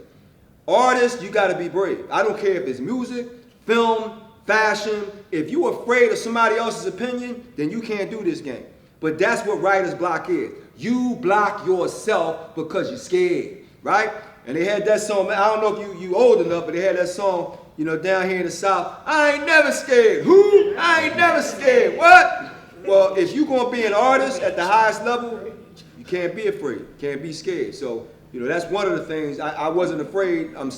Artists, you got to be brave. I don't care if it's music, film, fashion. If you're afraid of somebody else's opinion, then you can't do this game. But that's what writer's block is. You block yourself because you're scared, right? And they had that song, I don't know if you old enough, but they had that song, you know, down here in the South. I ain't never scared. Who? I ain't never scared. What? Well, if you're going to be an artist at the highest level, you can't be afraid. You can't be scared. So, you know, that's one of the things. I wasn't afraid. I'm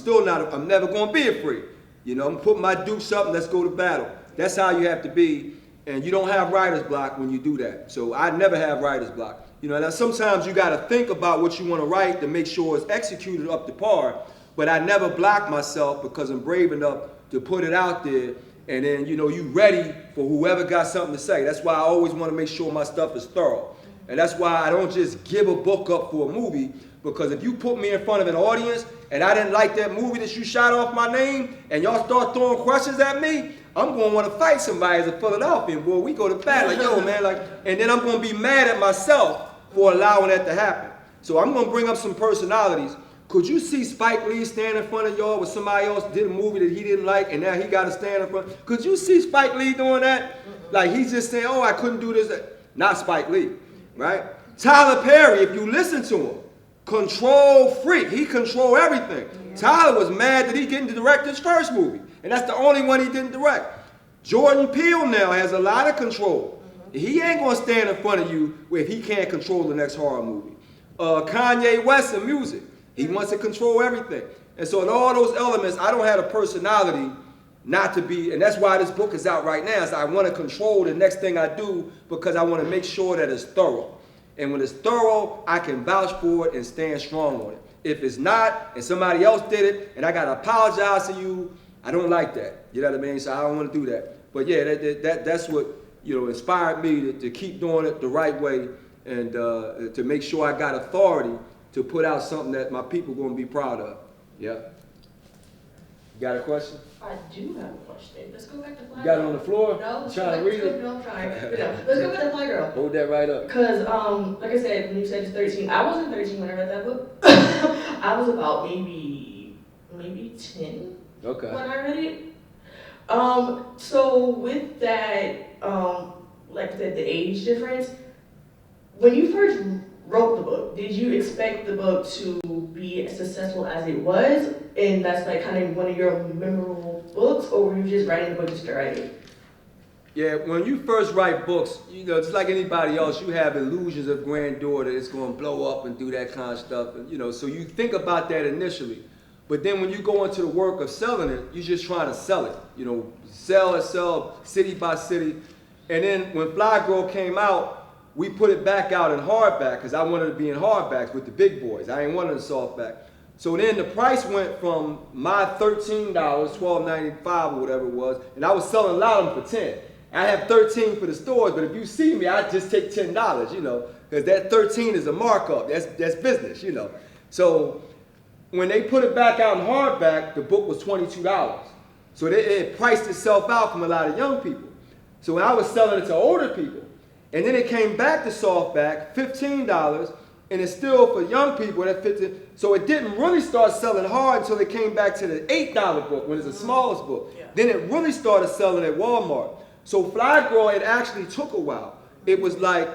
never going to be afraid. You know, I'm putting my dukes up and let's go to battle. That's how you have to be. And you don't have writer's block when you do that. So I never have writer's block. You know, now sometimes you got to think about what you want to write to make sure it's executed up to par. But I never block myself because I'm brave enough to put it out there. And then, you know, you ready for whoever got something to say. That's why I always want to make sure my stuff is thorough. And that's why I don't just give a book up for a movie. Because if you put me in front of an audience and I didn't like that movie that you shot off my name and y'all start throwing questions at me, I'm going to want to fight somebody as a Philadelphian. Boy, we go to battle, like, yo, man, like, and then I'm going to be mad at myself for allowing that to happen. So I'm going to bring up some personalities. Could you see Spike Lee stand in front of y'all when somebody else did a movie that he didn't like and now he got to stand in front? Could you see Spike Lee doing that? Like he's just saying, oh, I couldn't do this. Not Spike Lee, right? Tyler Perry, if you listen to him, control freak. He controlled everything. Yeah. Tyler was mad that he didn't direct his first movie. And that's the only one he didn't direct. Jordan Peele now has a lot of control. He ain't going to stand in front of you if he can't control the next horror movie. Kanye West in music. He wants to control everything. And so in all those elements, I don't have a personality not to be, and that's why this book is out right now, is I want to control the next thing I do because I want to make sure that it's thorough. And when it's thorough, I can vouch for it and stand strong on it. If it's not, and somebody else did it, and I got to apologize to you, I don't like that. You know what I mean? So I don't want to do that. But yeah, that's what, you know, inspired me to keep doing it the right way and to make sure I got authority to put out something that my people are going to be proud of. Yeah. You got a question? I do have a question. Let's go back to Fly Girl. You got it on the floor? No. Trying to read it? No, I'm trying. Let's go back to Fly Girl. Hold that right up. Because, like I said, when you said it's 13, I wasn't 13 when I read that book. I was about maybe 10 Okay. when I read it. So with that, like I said, the age difference, when you first wrote the book, did you expect the book to be as successful as it was? And that's like kind of one of your memorable books, or were you just writing the book just to write it? Yeah, when you first write books, you know, just like anybody else, you have illusions of grandeur that it's going to blow up and do that kind of stuff. And, you know, so you think about that initially. But then when you go into the work of selling it, you're just trying to sell it. You know, sell city by city. And then when Fly Girl came out, we put it back out in hardback because I wanted to be in hardbacks with the big boys. I ain't wanted a softback. So then the price went from my $13, $12.95 or whatever it was, and I was selling a lot of them for 10. I have 13 for the stores, but if you see me, I just take $10, you know, because that 13 is a markup. That's business, you know. So when they put it back out in hardback, the book was $22. So it priced itself out from a lot of young people. So when I was selling it to older people, and then it came back to softback, $15, and it's still for young people at $15. So it didn't really start selling hard until it came back to the $8 book, when it's the smallest book. Yeah. Then it really started selling at Walmart. So Fly Girl, it actually took a while. It was like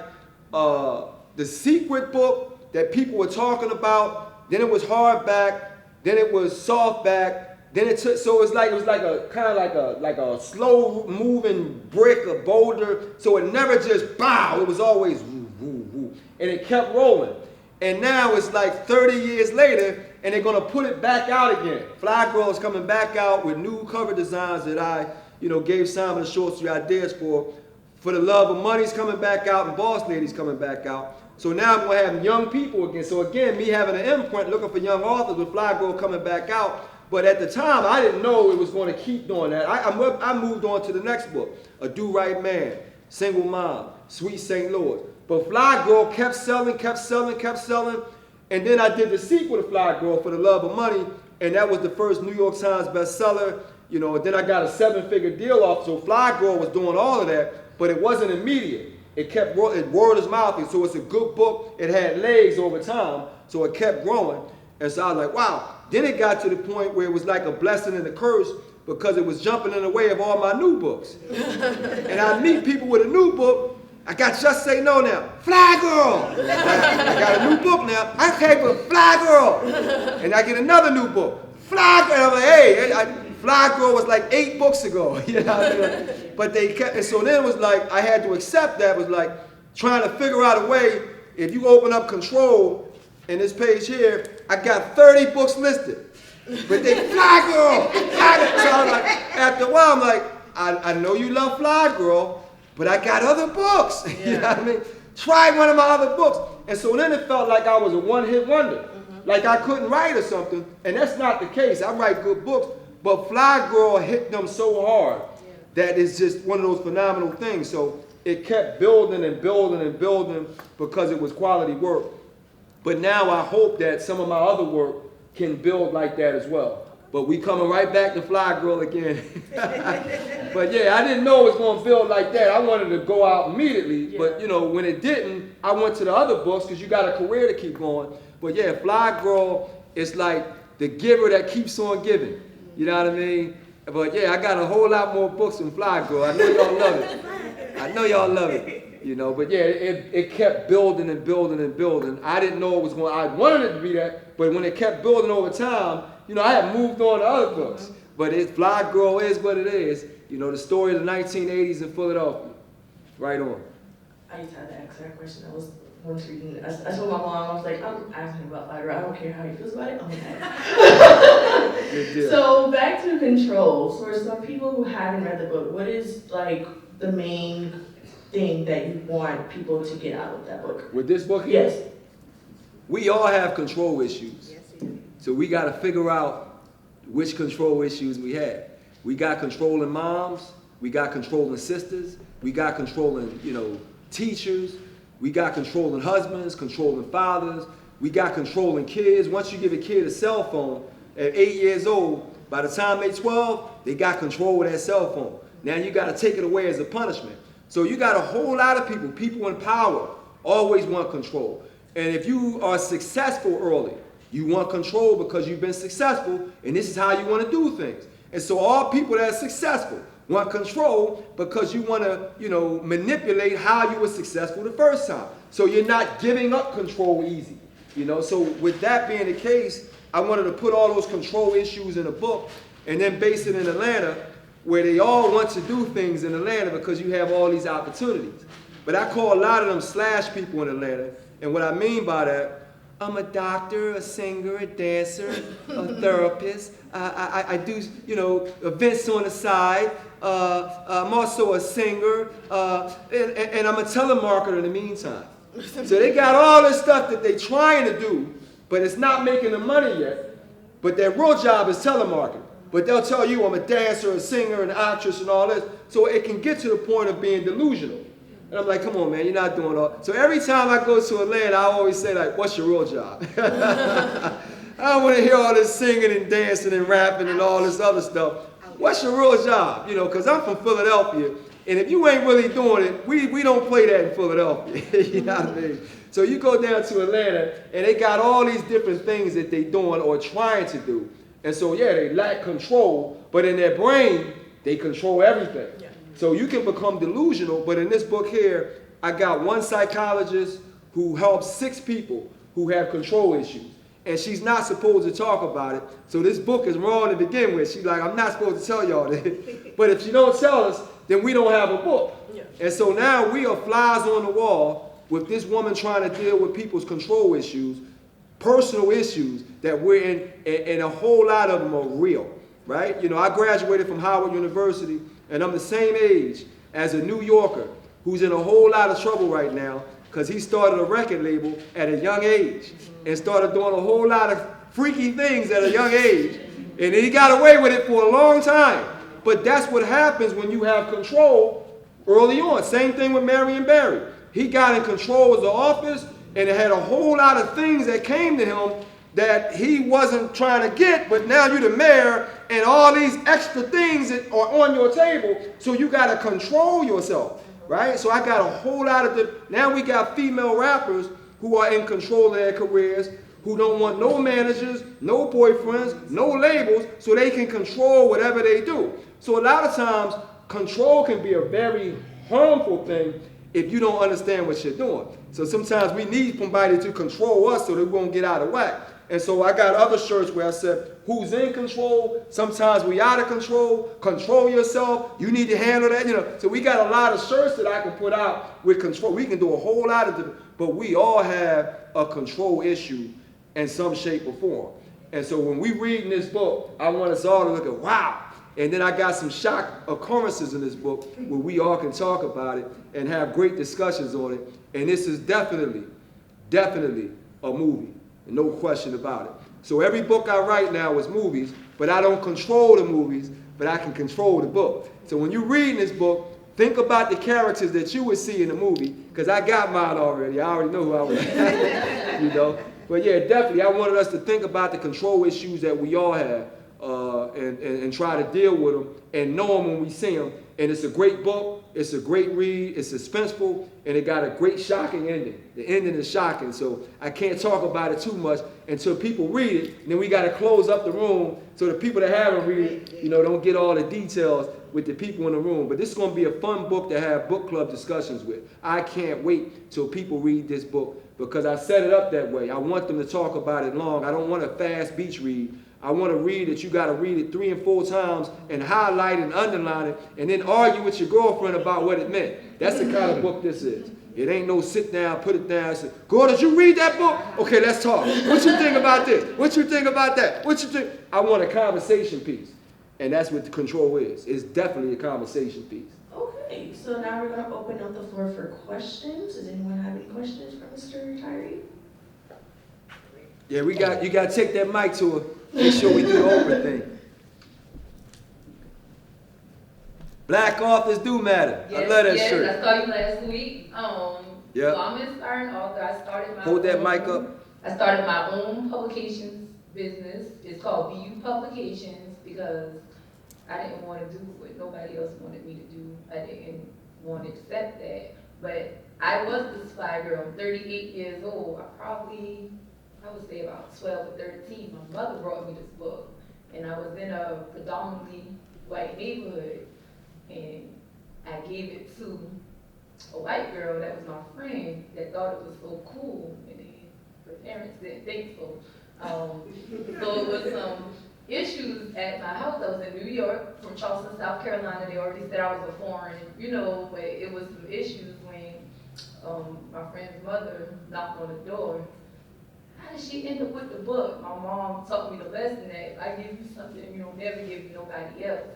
the secret book that people were talking about. Then it was hardback. Then it was softback. Then it took, so it was like a kind of like a slow moving brick, a boulder. So it never just bow. It was always woo, woo, woo. And it kept rolling. And now it's like 30 years later, and they're gonna put it back out again. Fly Girl is coming back out with new cover designs that I, you know, gave Simon and Schultz the ideas for. For the Love of Money's coming back out, and Boss Lady's coming back out. So now I'm gonna have young people again. So again, me having an imprint looking for young authors with Fly Girl coming back out. But at the time, I didn't know it was going to keep doing that. I moved on to the next book, A Do-Right Man, Single Mom, Sweet St. Louis. But Fly Girl kept selling, kept selling, kept selling. And then I did the sequel to Fly Girl, For the Love of Money, and that was the first New York Times bestseller. You know, and then I got a 7-figure deal off. So Fly Girl was doing all of that, but it wasn't immediate. It kept word of mouth, and so it's a good book. It had legs over time, so it kept growing. And so I was like, wow. Then it got to the point where it was like a blessing and a curse because it was jumping in the way of all my new books. And I meet people with a new book. I got Just Say No now. Fly Girl. I got a new book now. I came for Fly Girl. And I get another new book. Fly Girl. I'm like, hey, Fly Girl was like 8 books ago. You know what I mean? But they kept, and so then it was like, I had to accept that. It was like trying to figure out a way, if you open up Control, in this page here, I got 30 books listed. But they Fly Girl, Fly Girl. So I was like, after a while, I'm like, I know you love Fly Girl, but I got other books. Yeah. You know what I mean? Try one of my other books. And so then it felt like I was a one-hit wonder. Like I couldn't write or something. And that's not the case. I write good books. But Fly Girl hit them so hard that it's just one of those phenomenal things. So it kept building and building and building because it was quality work. But now I hope that some of my other work can build like that as well. But we coming right back to Fly Girl again. But yeah, I didn't know it was going to build like that. I wanted to go out immediately. Yeah. But you know, when it didn't, I went to the other books because you got a career to keep going. But yeah, Fly Girl is like the giver that keeps on giving. You know what I mean? But yeah, I got a whole lot more books than Fly Girl. I know y'all love it. I know y'all love it. You know, but yeah, it kept building and building and building. I didn't know it was going, I wanted it to be that, but when it kept building over time, you know, I had moved on to other books. But Fly Girl is what it is. You know, the story of the 1980s in Philadelphia. Right on. I used to have to ask that question. I was once reading, I told my mom, I was like, I'm asking about Fly Girl. I don't care how he feels about it. I'm gonna ask. Good deal. So back to Control. For some people who haven't read the book, what is like the main thing that you want people to get out of that book? With this book here? Yes. We all have control issues. Yes, we do. So we got to figure out which control issues we have. We got controlling moms, we got controlling sisters, we got controlling, you know, teachers, we got controlling husbands, controlling fathers, we got controlling kids. Once you give a kid a cell phone at 8 years old, by the time they're 12, they got control of that cell phone. Now you got to take it away as a punishment. So you got a whole lot of people in power, always want control. And if you are successful early, you want control because you've been successful, and this is how you want to do things. And so all people that are successful want control because you want to, you know, manipulate how you were successful the first time. So you're not giving up control easy, you know. So with that being the case, I wanted to put all those control issues in a book and then base it in Atlanta, where they all want to do things in Atlanta because you have all these opportunities. But I call a lot of them slash people in Atlanta, and what I mean by that, I'm a doctor, a singer, a dancer, a therapist. I do, you know, events on the side. I'm also a singer, and I'm a telemarketer in the meantime. So they got all this stuff that they're trying to do, but it's not making them money yet. But their real job is telemarketing. But they'll tell you I'm a dancer, a singer, an actress, and all this. So it can get to the point of being delusional. And I'm like, come on, man, you're not doing all. So every time I go to Atlanta, I always say, like, what's your real job? I don't want to hear all this singing and dancing and rapping and all this other stuff. What's your real job? You know, because I'm from Philadelphia, and if you ain't really doing it, we don't play that in Philadelphia. You know what I mean? So you go down to Atlanta, and they got all these different things that they doing or trying to do. And so, yeah, they lack control, but in their brain, they control everything. Yeah. So you can become delusional, but in this book here, I got one psychologist who helps 6 people who have control issues. And she's not supposed to talk about it. So this book is wrong to begin with. She's like, I'm not supposed to tell y'all this. But if you don't tell us, then we don't have a book. Yeah. And so now we are flies on the wall with this woman trying to deal with people's control issues, personal issues that we're in, and a whole lot of them are real, right? You know, I graduated from Howard University, and I'm the same age as a New Yorker who's in a whole lot of trouble right now because he started a record label at a young age and started doing a whole lot of freaky things at a young age. And he got away with it for a long time. But that's what happens when you have control early on. Same thing with Marion Barry. He got in control of the office, and it had a whole lot of things that came to him that he wasn't trying to get, but now you're the mayor, and all these extra things that are on your table, so you got to control yourself, right? So I got a whole lot of now we got female rappers who are in control of their careers, who don't want no managers, no boyfriends, no labels, so they can control whatever they do. So a lot of times, control can be a very harmful thing if you don't understand what you're doing. So sometimes we need somebody to control us so that we won't get out of whack. And so I got other shirts where I said, who's in control? Sometimes we out of control. Control yourself. You need to handle that. You know. So we got a lot of shirts that I can put out with control. We can do a whole lot of different, but we all have a control issue in some shape or form. And so when we read in this book, I want us all to look at, wow. And then I got some shock occurrences in this book where we all can talk about it and have great discussions on it. And this is definitely a movie. No question about it. So every book I write now is movies, but I don't control the movies, but I can control the book. So when you read this book, think about the characters that you would see in the movie, because I got mine already. I already know who I was, you know. But yeah, definitely, I wanted us to think about the control issues that we all have and try to deal with them and know them when we see them. And it's a great book. It's a great read. It's suspenseful. And it got a great shocking ending. The ending is shocking. So I can't talk about it too much until people read it. And then we got to close up the room so the people that haven't read it, you know, don't get all the details with the people in the room. But this is going to be a fun book to have book club discussions with. I can't wait till people read this book because I set it up that way. I want them to talk about it long. I don't want a fast beach read. I want to read it. You got to read it 3 and 4 times and highlight it and underline it and then argue with your girlfriend about what it meant. That's the kind of book this is. It ain't no sit down, put it down, say, girl, did you read that book? Okay, let's talk. What you think about this? What you think about that? What you think? I want a conversation piece. And that's what the control is. It's definitely a conversation piece. Okay, so now we're going to open up the floor for questions. Does anyone have any questions for Mr. Tyree? Yeah, you got to take that mic to her. Make sure we do the open thing. Black authors do matter. Yes, I love that yes, shirt. I saw you last week. Yeah. So I'm an inspiring author. I started my Hold that own, mic up. I started my own publications business. It's called BU Publications because I didn't want to do what nobody else wanted me to do. I didn't want to accept that. But I was this fly girl. I'm 38 years old. I would say about 12 or 13. My mother brought me this book. And I was in a predominantly white neighborhood. And I gave it to a white girl that was my friend that thought it was so cool. And then her parents didn't think so. So it was some issues at my house. I was in New York from Charleston, South Carolina. They already said I was a foreign, you know, but it was some issues when my friend's mother knocked on the door. How did she end up with the book? My mom taught me the lesson that if I give you something, you don't never give it nobody else.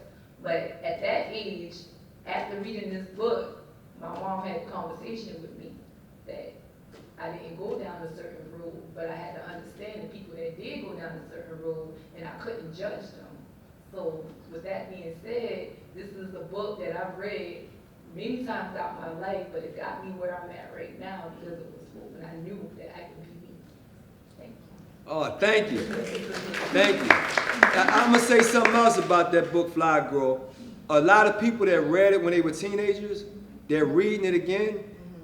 But at that age, after reading this book, my mom had a conversation with me that I didn't go down a certain road, but I had to understand the people that did go down a certain road, and I couldn't judge them. So with that being said, this is a book that I've read many times throughout my life, but it got me where I'm at right now because it was spoken. I knew that I could be me. Thank you. Oh, thank you. Thank you. I'm going to say something else about that book, Fly Girl. A lot of people that read it when they were teenagers, they're reading it again,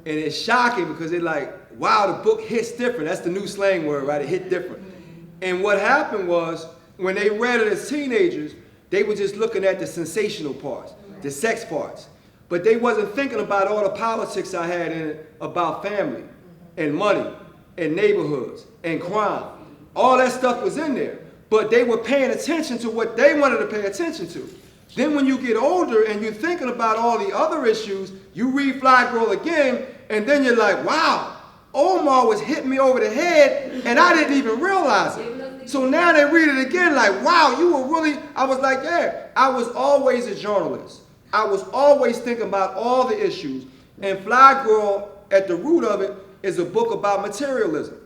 and it's shocking because they're like, wow, the book hits different. That's the new slang word, right? It hit different. And what happened was, when they read it as teenagers, they were just looking at the sensational parts, the sex parts. But they wasn't thinking about all the politics I had in it about family and money and neighborhoods and crime. All that stuff was in there. But they were paying attention to what they wanted to pay attention to. Then when you get older and you're thinking about all the other issues, you read Fly Girl again, and then you're like, wow, Omar was hitting me over the head, and I didn't even realize it. So now they read it again like, wow, you were really, I was like, yeah, I was always a journalist. I was always thinking about all the issues. And Fly Girl, at the root of it, is a book about materialism.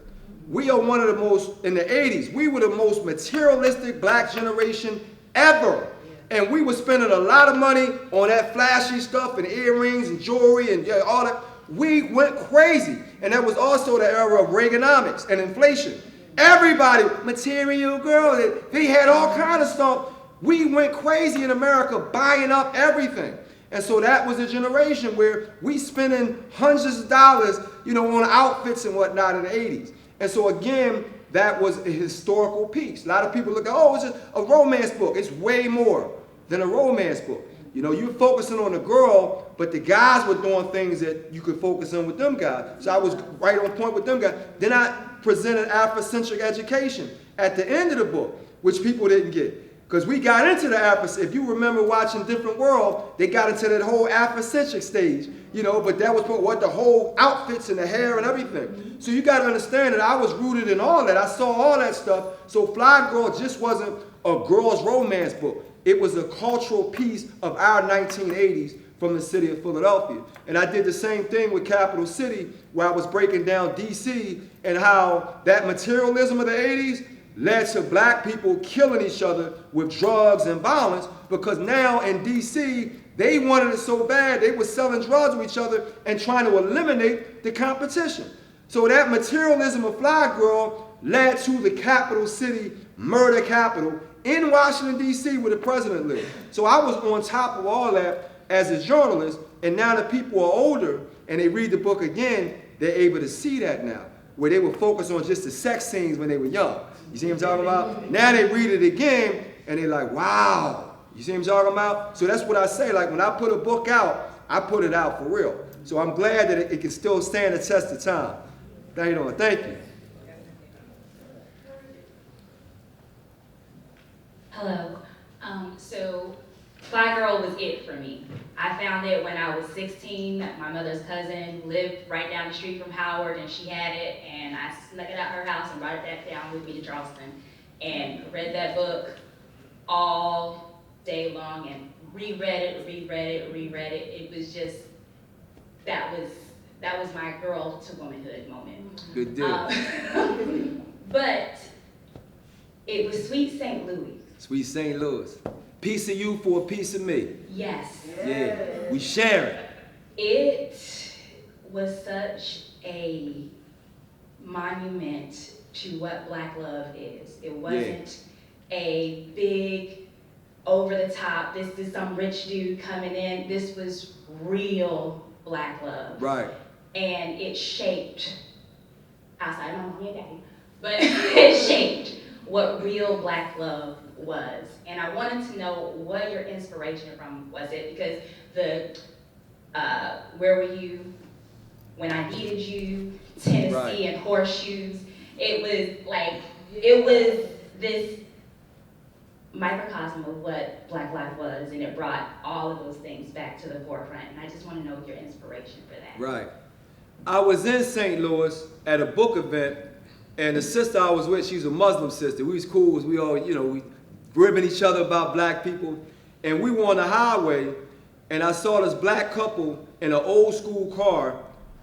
We are one of the most, in the 80s, we were the most materialistic black generation ever. And we were spending a lot of money on that flashy stuff and earrings and jewelry and all that. We went crazy. And that was also the era of Reaganomics and inflation. Everybody, material girl, they had all kind of stuff. We went crazy in America buying up everything. And so that was a generation where we spending hundreds of dollars, on outfits and whatnot in the 80s. And so again, that was a historical piece. A lot of people look at, oh, it's just a romance book. It's way more than a romance book. You're focusing on the girl, but the guys were doing things that you could focus on with them guys. So I was right on point with them guys. Then I presented Afrocentric education at the end of the book, which people didn't get. Because we got into the Afrocentric. If you remember watching Different World, they got into that whole Afrocentric stage, but that was what the whole outfits and the hair and everything. So you got to understand that I was rooted in all that. I saw all that stuff. So Fly Girl just wasn't a girl's romance book. It was a cultural piece of our 1980s from the city of Philadelphia. And I did the same thing with Capital City, where I was breaking down DC and how that materialism of the 80s led to black people killing each other with drugs and violence, because now in DC, they wanted it so bad, they were selling drugs to each other and trying to eliminate the competition. So that materialism of Fly Girl led to the Capital City murder capital in Washington, D.C., where the president lived. So I was on top of all that as a journalist, and now that people are older and they read the book again, they're able to see that now, where they were focused on just the sex scenes when they were young. You see what I'm talking about? Now they read it again, and they're like, wow. You see what I'm talking about? So that's what I say. Like, when I put a book out, I put it out for real. So I'm glad that it can still stand the test of time. Thank you. Hello. So Fly Girl was it for me. I found it when I was 16. My mother's cousin lived right down the street from Howard, and she had it, and I snuck it out her house and brought it back down with me to Charleston and read that book all day long and reread it. It was just, that was my girl to womanhood moment. Good deal. But it was Sweet St. Louis. Sweet St. Louis. Piece of you for a piece of me. Yes. Yeah, we sharing. It was such a monument to what Black love is. It wasn't a big, over the top, this is some rich dude coming in. This was real Black love. Right. And it shaped, outside of my mommy and daddy, but it shaped what real Black love was. And I wanted to know what your inspiration from was it, because Where Were You, When I Needed You, Tennessee, right, and Horseshoes, it was this microcosm of what Black life was, and it brought all of those things back to the forefront. And I just want to know your inspiration for that. Right. I was in St. Louis at a book event, and the sister I was with, she's a Muslim sister. We was cool, we all, we ribbing each other about black people. And we were on the highway, and I saw this black couple in an old school car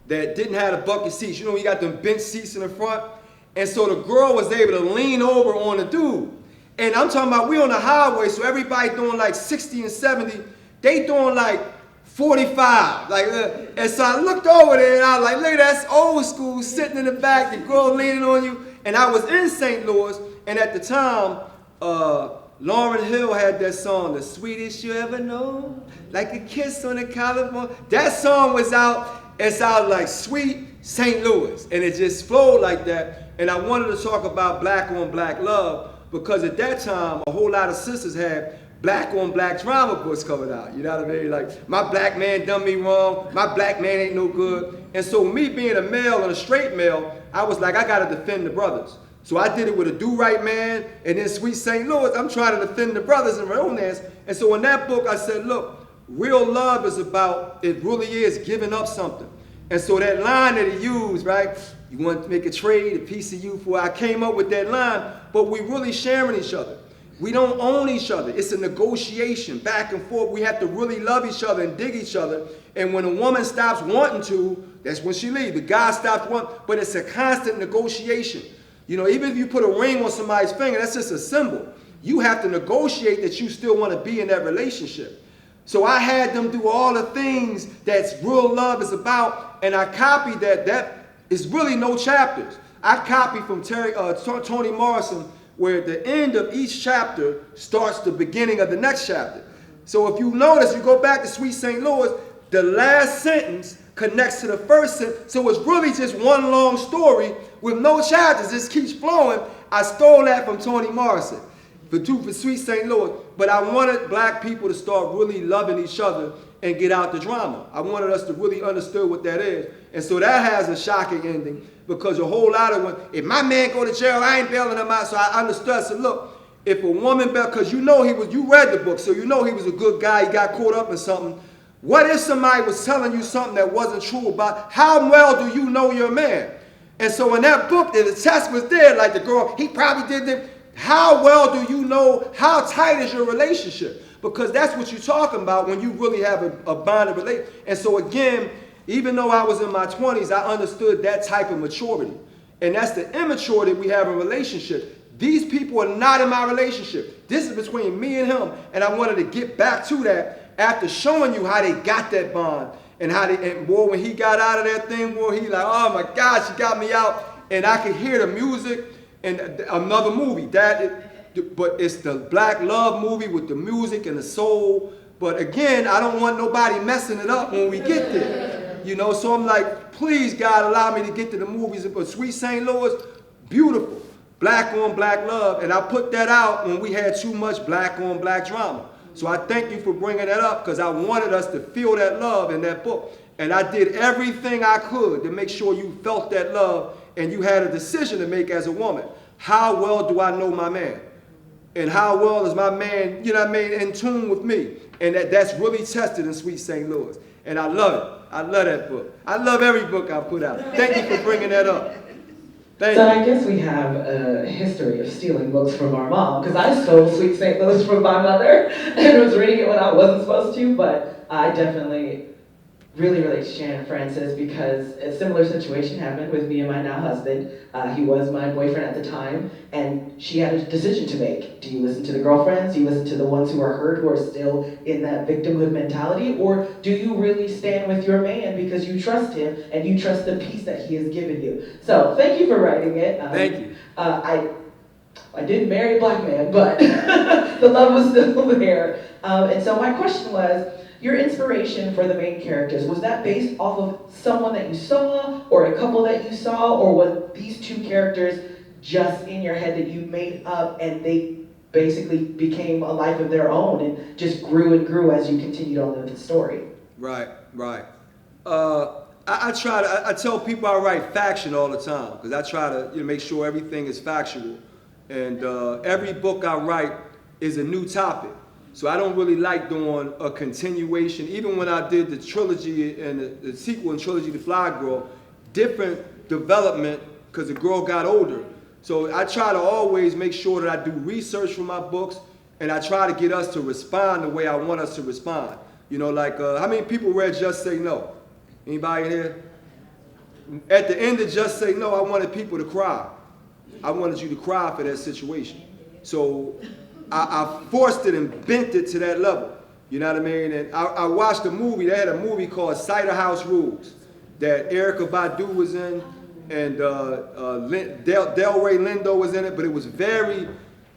that didn't have the bucket seats. You got them bench seats in the front. And so the girl was able to lean over on the dude. And I'm talking about, we on the highway, so everybody doing like 60 and 70. They doing like 45. And so I looked over there and I was like, look, that's old school, sitting in the back, the girl leaning on you. And I was in St. Louis, and at the time, Lauryn Hill had that song, The Sweetest You Ever Know, Like a Kiss on a California. That song was out, it sounded like Sweet St. Louis. And it just flowed like that. And I wanted to talk about black on black love, because at that time, a whole lot of sisters had black on black drama books coming out. You know what I mean? Like, my black man done me wrong, my black man ain't no good. And so me being a male and a straight male, I was like, I gotta defend the brothers. So I did it with a Do Right Man, and then Sweet St. Louis, I'm trying to defend the brothers in romance. And so in that book, I said, look, real love is about, it really is giving up something. And so that line that he used, right? You want to make a trade, a piece of you for, I came up with that line, but we really sharing each other. We don't own each other. It's a negotiation, back and forth. We have to really love each other and dig each other. And when a woman stops wanting to, That's when she leaves. The guy stops one, but it's a constant negotiation. You know, even if you put a ring on somebody's finger, that's just a symbol. You have to negotiate that you still want to be in that relationship. So I had them do all the things that's real love is about, and I copied that. That is really no chapters. I copied from Toni Morrison, where the end of each chapter starts the beginning of the next chapter. So if you notice, you go back to Sweet St. Louis, the last sentence connects to the first sentence. So it's really just one long story with no chapters. It just keeps flowing. I stole that from Toni Morrison for Sweet St. Louis. But I wanted black people to start really loving each other and get out the drama. I wanted us to really understand what that is. And so that has a shocking ending, because a whole lot of women, if my man go to jail, I ain't bailing him out. So I understood. I said, look, if a woman bail, because you know you read the book, so you know he was a good guy, he got caught up in something. What if somebody was telling you something that wasn't true about, how well do you know your man? And so in that book, the test was there, like the girl, he probably did that. How well do you know, how tight is your relationship? Because that's what you're talking about when you really have a bonded relationship. And so again, even though I was in my 20s, I understood that type of maturity. And that's the immaturity we have in relationships. These people are not in my relationship. This is between me and him. And I wanted to get back to that after showing you how they got that bond. And how and boy, when he got out of that thing, boy, he like, oh my God, she got me out. And I could hear the music. And another movie, but it's the black love movie with the music and the soul. But again, I don't want nobody messing it up when we get there. You know, so I'm like, please God, allow me to get to the movies. But Sweet St. Louis, beautiful. Black on black love. And I put that out when we had too much black on black drama. So I thank you for bringing that up, because I wanted us to feel that love in that book. And I did everything I could to make sure you felt that love, and you had a decision to make as a woman. How well do I know my man? And how well is my man, you know what I mean, in tune with me? And that's really tested in Sweet St. Louis. And I love it. I love that book. I love every book I put out. Thank you for bringing that up. Thank you. I guess we have a history of stealing books from our mom, because I stole Sweet St. Louis from my mother and was reading it when I wasn't supposed to, but I definitely really relate to Shannon Francis, because a similar situation happened with me and my now husband. He was my boyfriend at the time, and she had a decision to make. Do you listen to the girlfriends? Do you listen to the ones who are hurt, who are still in that victimhood mentality? Or do you really stand with your man because you trust him and you trust the peace that he has given you? So thank you for writing it. Thank you. I didn't marry a black man, but the love was still there. And so my question was, your inspiration for the main characters, was that based off of someone that you saw, or a couple that you saw, or was these two characters just in your head that you made up and they basically became a life of their own and just grew and grew as you continued on with the story? Right. I tell people I write faction all the time, because I try to make sure everything is factual. And every book I write is a new topic. So I don't really like doing a continuation. Even when I did the trilogy and the sequel and trilogy, The Fly Girl, different development because the girl got older. So I try to always make sure that I do research for my books, and I try to get us to respond the way I want us to respond. You know, like how many people read Just Say No? Anybody here? At the end of Just Say No, I wanted people to cry. I wanted you to cry for that situation. So I forced it and bent it to that level. You know what I mean? And I watched a movie. They had a movie called Cider House Rules that Erykah Badu was in, and Delray Lindo was in it, but it was a very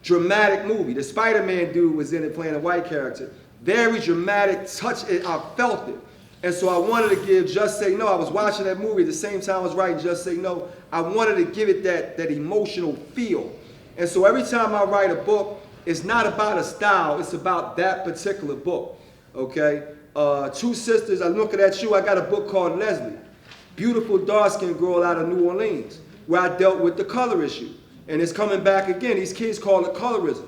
dramatic movie. The Spider-Man dude was in it playing a white character. Very dramatic, I felt it. And so I wanted to give Just Say No. I was watching that movie at the same time I was writing Just Say No. I wanted to give it that emotional feel. And so every time I write a book, it's not about a style, it's about that particular book, okay? Two sisters, I'm looking at you, I got a book called Leslie. Beautiful dark-skinned girl out of New Orleans, where I dealt with the color issue. And it's coming back again, these kids call it colorism.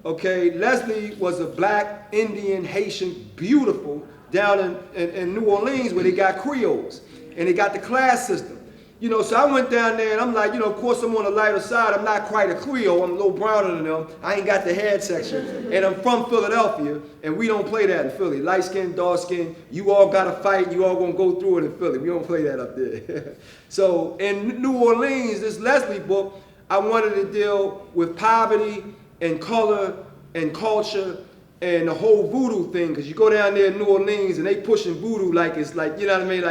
Okay, Leslie was a black, Indian, Haitian, beautiful, down in New Orleans where they got Creoles, and they got the class system. You know, so I went down there and I'm like, you know, of course I'm on the lighter side. I'm not quite a Creole. I'm a little browner than them. I ain't got the head section. And I'm from Philadelphia, and we don't play that in Philly. Light skin, dark skin, you all got to fight. You all going to go through it in Philly. We don't play that up there. So in New Orleans, this Leslie book, I wanted to deal with poverty and color and culture and the whole voodoo thing, because you go down there in New Orleans and they pushing voodoo like it's like, you know what I mean,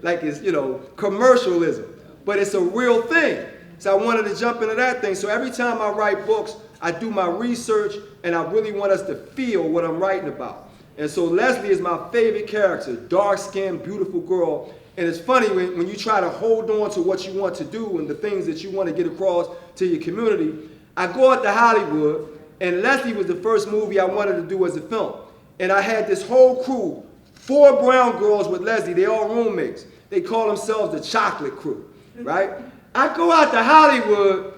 like it's you know, commercialism, but it's a real thing. So I wanted to jump into that thing. So every time I write books, I do my research, and I really want us to feel what I'm writing about. And so Leslie is my favorite character, dark-skinned, beautiful girl. And it's funny when you try to hold on to what you want to do and the things that you want to get across to your community. I go out to Hollywood, and Leslie was the first movie I wanted to do as a film. And I had this whole crew, 4 brown girls with Leslie. They all roommates. They call themselves the Chocolate Crew, right? I go out to Hollywood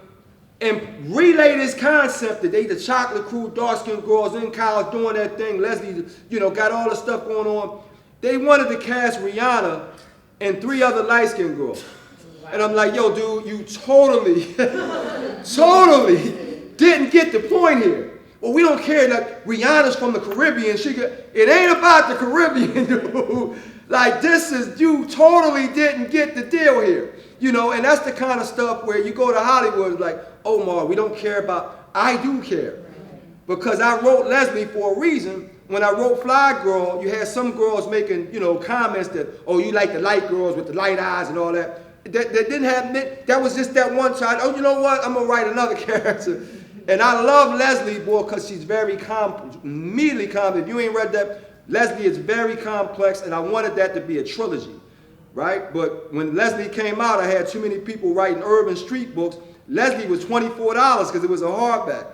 and relay this concept that they the Chocolate Crew, dark-skinned girls in college doing that thing. Leslie, you know, got all the stuff going on. They wanted to cast Rihanna and 3 other light-skinned girls. And I'm like, yo, dude, you totally, totally didn't get the point here. Well, we don't care that Rihanna's from the Caribbean. It ain't about the Caribbean, dude. Like, this is, you totally didn't get the deal here. You know, and that's the kind of stuff where you go to Hollywood, it's like, Omar, we don't care about, I do care. Because I wrote Leslie for a reason. When I wrote Fly Girl, you had some girls making, you know, comments that, oh, you like the light girls with the light eyes and all that. That didn't have, that was just that one time. Oh, you know what? I'm going to write another character. And I love Leslie, boy, because she's very immediately complex. If you ain't read that, Leslie is very complex, and I wanted that to be a trilogy, right? But when Leslie came out, I had too many people writing urban street books. Leslie was $24 because it was a hardback.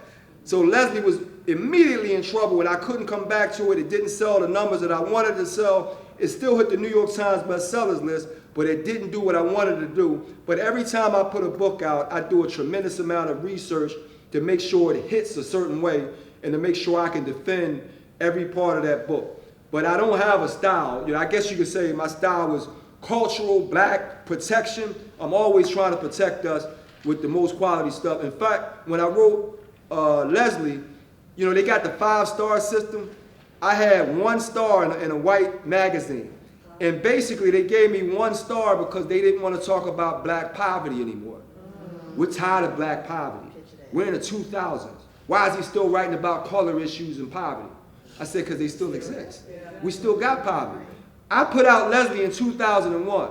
So Leslie was immediately in trouble, and I couldn't come back to it. It didn't sell the numbers that I wanted to sell. It still hit the New York Times bestsellers list, but it didn't do what I wanted to do. But every time I put a book out, I do a tremendous amount of research to make sure it hits a certain way and to make sure I can defend every part of that book. But I don't have a style. You know, I guess you could say my style was cultural, black, protection. I'm always trying to protect us with the most quality stuff. In fact, when I wrote Leslie, you know, they got the 5-star system. I had 1 star in a white magazine. And basically they gave me 1 star because they didn't want to talk about black poverty anymore. We're tired of black poverty. We're in the 2000s. Why is he still writing about color issues and poverty? I said, because they still exist. We still got poverty. I put out Leslie in 2001.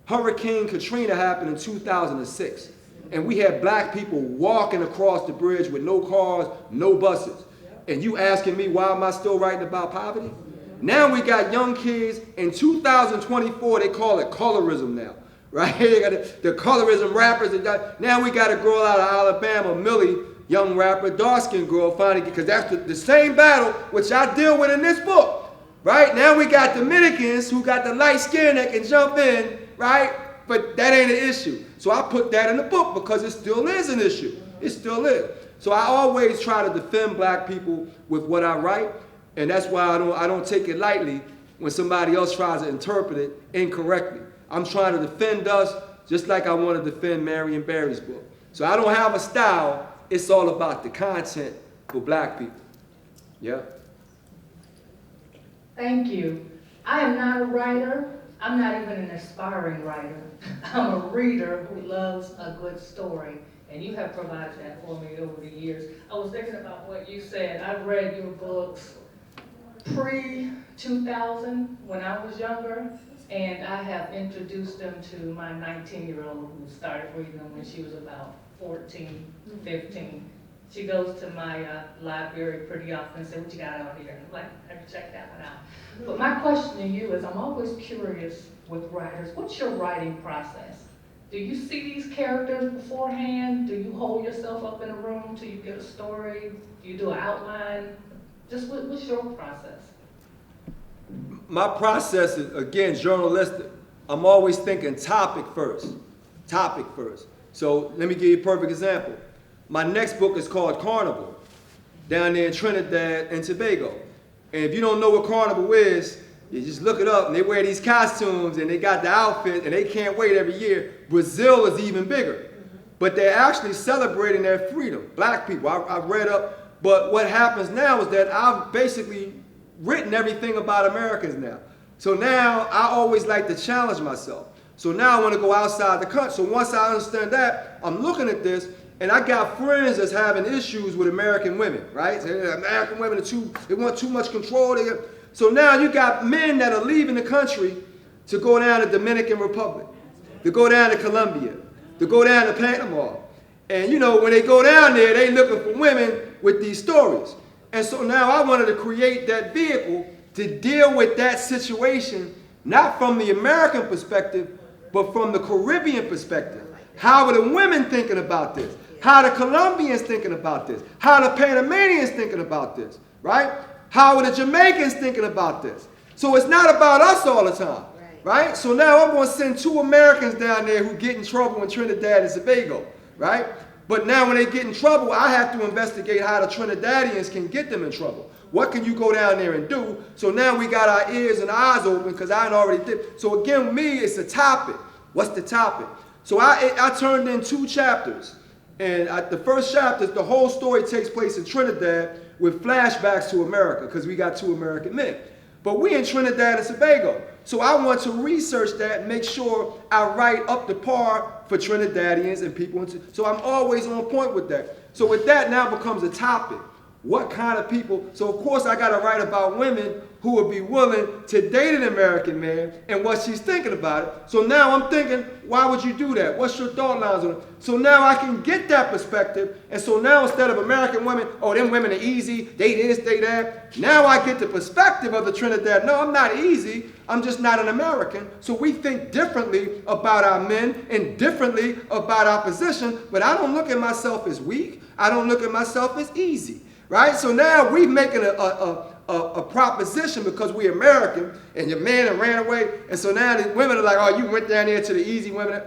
Hurricane Katrina happened in 2006. And we had black people walking across the bridge with no cars, no buses. And you asking me, why am I still writing about poverty? Now we got young kids. In 2024, they call it colorism now. Right? They got the colorism rappers. Now we got a girl out of Alabama, Millie, young rapper, dark-skinned girl, finally, because that's the same battle which I deal with in this book. Right? Now we got Dominicans who got the light skin that can jump in, right? But that ain't an issue. So I put that in the book because it still is an issue. It still is. So I always try to defend black people with what I write, and that's why I don't take it lightly when somebody else tries to interpret it incorrectly. I'm trying to defend us just like I want to defend Marion Barry's book. So I don't have a style. It's all about the content for black people. Yeah? Thank you. I am not a writer. I'm not even an aspiring writer. I'm a reader who loves a good story. And you have provided that for me over the years. I was thinking about what you said. I've read your books pre-2000 when I was younger. And I have introduced them to my 19-year-old who started reading them when she was about 14, 15. She goes to my library pretty often and says, what you got out here? And I'm like, have you checked that one out? But my question to you is, I'm always curious with writers, what's your writing process? Do you see these characters beforehand? Do you hold yourself up in a room till you get a story? Do you do an outline? Just what's your process? My process is, again, journalistic. I'm always thinking topic first. Topic first. So let me give you a perfect example. My next book is called Carnival, down there in Trinidad and Tobago. And if you don't know what Carnival is, You just look it up, and they wear these costumes, and they got the outfit, and they can't wait every year. Brazil is even bigger. But they're actually celebrating their freedom. Black people, I read up. But what happens now is that I've basically written everything about Americans now. So now I always like to challenge myself. So now I want to go outside the country. So once I understand that, I'm looking at this, and I got friends that's having issues with American women, right? So American women they want too much control. So now you got men that are leaving the country to go down to Dominican Republic, to go down to Colombia, to go down to Panama. And you know, when they go down there, they looking for women with these stories. And so now I wanted to create that vehicle to deal with that situation, not from the American perspective, but from the Caribbean perspective. How are the women thinking about this? How are the Colombians thinking about this? How are the Panamanians thinking about this, right? How are the Jamaicans thinking about this? So it's not about us all the time, right? So now I'm going to send 2 Americans down there who get in trouble in Trinidad and Tobago, right? But now when they get in trouble, I have to investigate how the Trinidadians can get them in trouble. What can you go down there and do? So now we got our ears and eyes open because I already did. So again, me, it's a topic. What's the topic? So I turned in 2 chapters. And the first chapter, the whole story takes place in Trinidad with flashbacks to America because we got 2 American men. But we in Trinidad and Tobago. So I want to research that and make sure I write up to par for Trinidadians and people. So I'm always on point with that. So with that now becomes a topic. What kind of people? So of course I got to write about women who would be willing to date an American man and what she's thinking about it. So now I'm thinking, why would you do that? What's your thought lines on it? So now I can get that perspective. And so now instead of American women, oh, them women are easy, they this, they that. Now I get the perspective of the Trinidad. No, I'm not easy. I'm just not an American. So we think differently about our men and differently about our position. But I don't look at myself as weak. I don't look at myself as easy. Right? So now we're making a proposition because we're American and your man ran away. And so now the women are like, oh, you went down there to the easy women.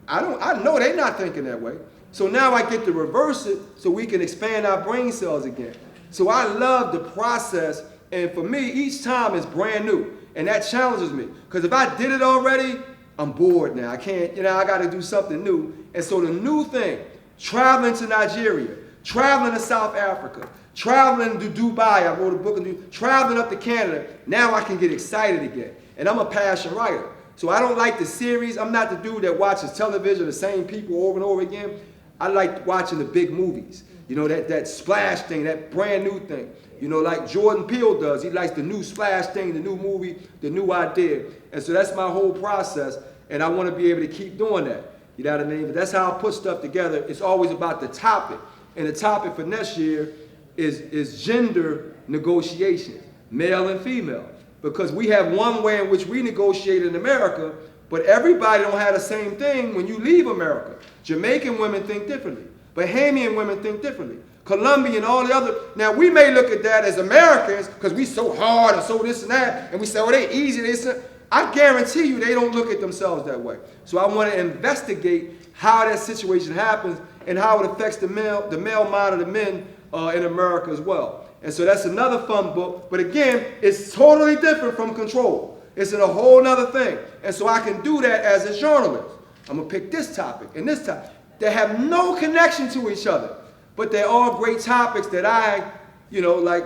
I know they're not thinking that way. So now I get to reverse it so we can expand our brain cells again. So I love the process. And for me, each time is brand new. And that challenges me. Because if I did it already, I'm bored now. I can't, I got to do something new. And so the new thing, traveling to Nigeria, traveling to South Africa, traveling to Dubai, I wrote a book, traveling up to Canada, now I can get excited again. And I'm a passion writer. So I don't like the series. I'm not the dude that watches television, the same people over and over again. I like watching the big movies. That splash thing, that brand new thing. Like Jordan Peele does. He likes the new splash thing, the new movie, the new idea. And so that's my whole process. And I want to be able to keep doing that. You know what I mean? But that's how I put stuff together. It's always about the topic. And the topic for next year is gender negotiation, male and female. Because we have one way in which we negotiate in America, but everybody don't have the same thing when you leave America. Jamaican women think differently. Bahamian women think differently. Colombian, all the other. Now, we may look at that as Americans because we so hard and so this and that, and we say, oh, they easy, this and that. I guarantee you they don't look at themselves that way. So I want to investigate how that situation happens and how it affects the male mind of the men in America as well. And so that's another fun book. But again, it's totally different from Control. It's in a whole nother thing. And so I can do that as a journalist. I'm going to pick this topic and this topic. They have no connection to each other. But they're all great topics that I, like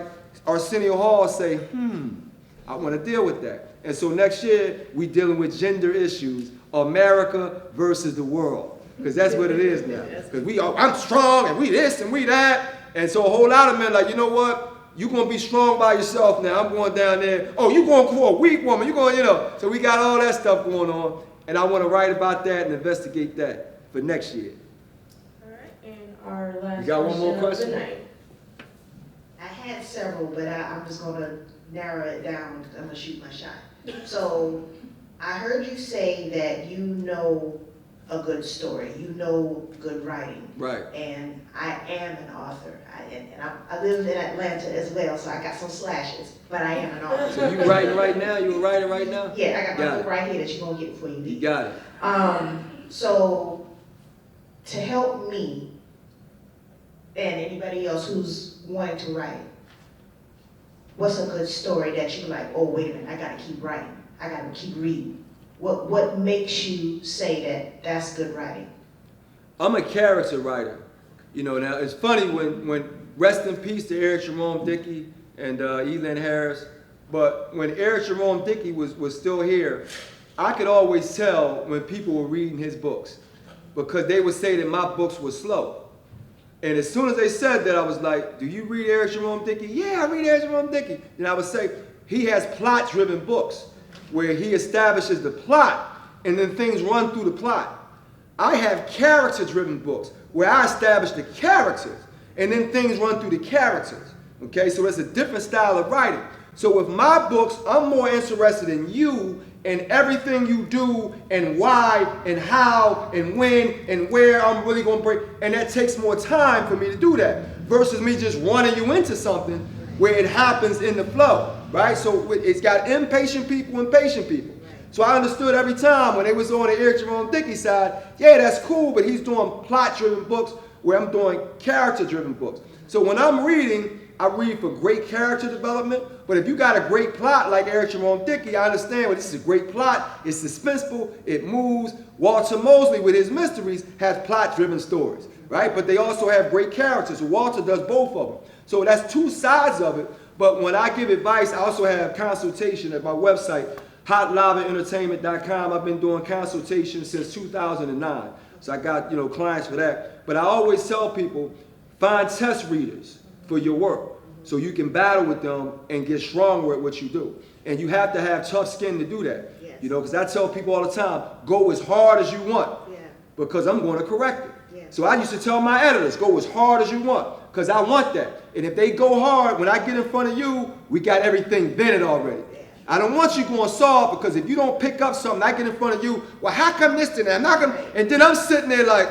Arsenio Hall say, I want to deal with that. And so next year, we're dealing with gender issues, America versus the world. Because that's what it is now. Because I'm strong and we this and we that. And so a whole lot of men like, you know what? You're going to be strong by yourself now. I'm going down there. Oh, you're going for a weak woman. You're going, So we got all that stuff going on. And I want to write about that and investigate that for next year. All right. And our last You got one more question? of the night. I had several, but I'm just going to narrow it down. I'm going to shoot my shot. So I heard you say that you know a good story. You know good writing. Right. And I am an author. I live in Atlanta as well, so I got some slashes, but I am an author. So you writing right now? You a writer right now? Yeah, I got my book right here that you're going to get before you leave. You got it. So to help me and anybody else who's wanting to write, What's a good story that you like, oh, wait a minute, I gotta keep writing, I gotta keep reading? What makes you say that that's good writing? I'm a character writer. You know, now it's funny when rest in peace to Eric Jerome Dickey and Elin Harris, but when Eric Jerome Dickey was still here, I could always tell when people were reading his books because they would say that my books were slow. And as soon as they said that, I was like, do you read Eric Jerome Dickey? Yeah, I read Eric Jerome Dickey. And I would say, he has plot-driven books where he establishes the plot and then things run through the plot. I have character-driven books where I establish the characters and then things run through the characters. Okay, so it's a different style of writing. So with my books, I'm more interested in you and everything you do and why and how and when and where I'm really going to break. And that takes more time for me to do that versus me just running you into something where it happens in the flow, right? So it's got impatient people and patient people. So I understood every time when they was on the Eric Jerome Dickey side, yeah, that's cool, but he's doing plot-driven books where I'm doing character-driven books. So when I'm reading, I read for great character development, but if you got a great plot like Eric Jerome Dickey, I understand, well, this is a great plot, it's suspenseful, it moves. Walter Mosley with his mysteries has plot-driven stories, right? But they also have great characters, so Walter does both of them. So that's two sides of it, but when I give advice, I also have consultation at my website, hotlavaentertainment.com. I've been doing consultations since 2009, so I got, clients for that. But I always tell people, find test readers for your work so you can battle with them and get stronger at what you do. And you have to have tough skin to do that. Yes. Because I tell people all the time, go as hard as you want because I'm going to correct it. Yes. So I used to tell my editors, go as hard as you want because I want that. And if they go hard, when I get in front of you, we got everything vetted already. I don't want you going soft because if you don't pick up something, I get in front of you, well, how come this and that? I'm not gonna, and then I'm sitting there like,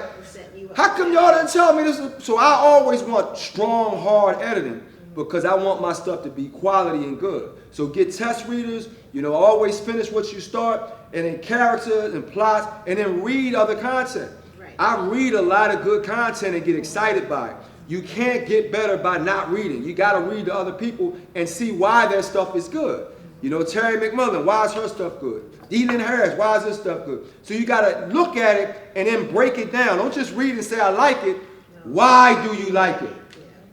how come y'all didn't tell me this? So I always want strong, hard editing because I want my stuff to be quality and good. So get test readers, always finish what you start, and then characters and plots, and then read other content. Right. I read a lot of good content and get excited by it. You can't get better by not reading. You got to read to other people and see why their stuff is good. Terry McMillan, why is her stuff good? Elin Harris, why is this stuff good? So you got to look at it and then break it down. Don't just read and say, I like it. Why do you like it?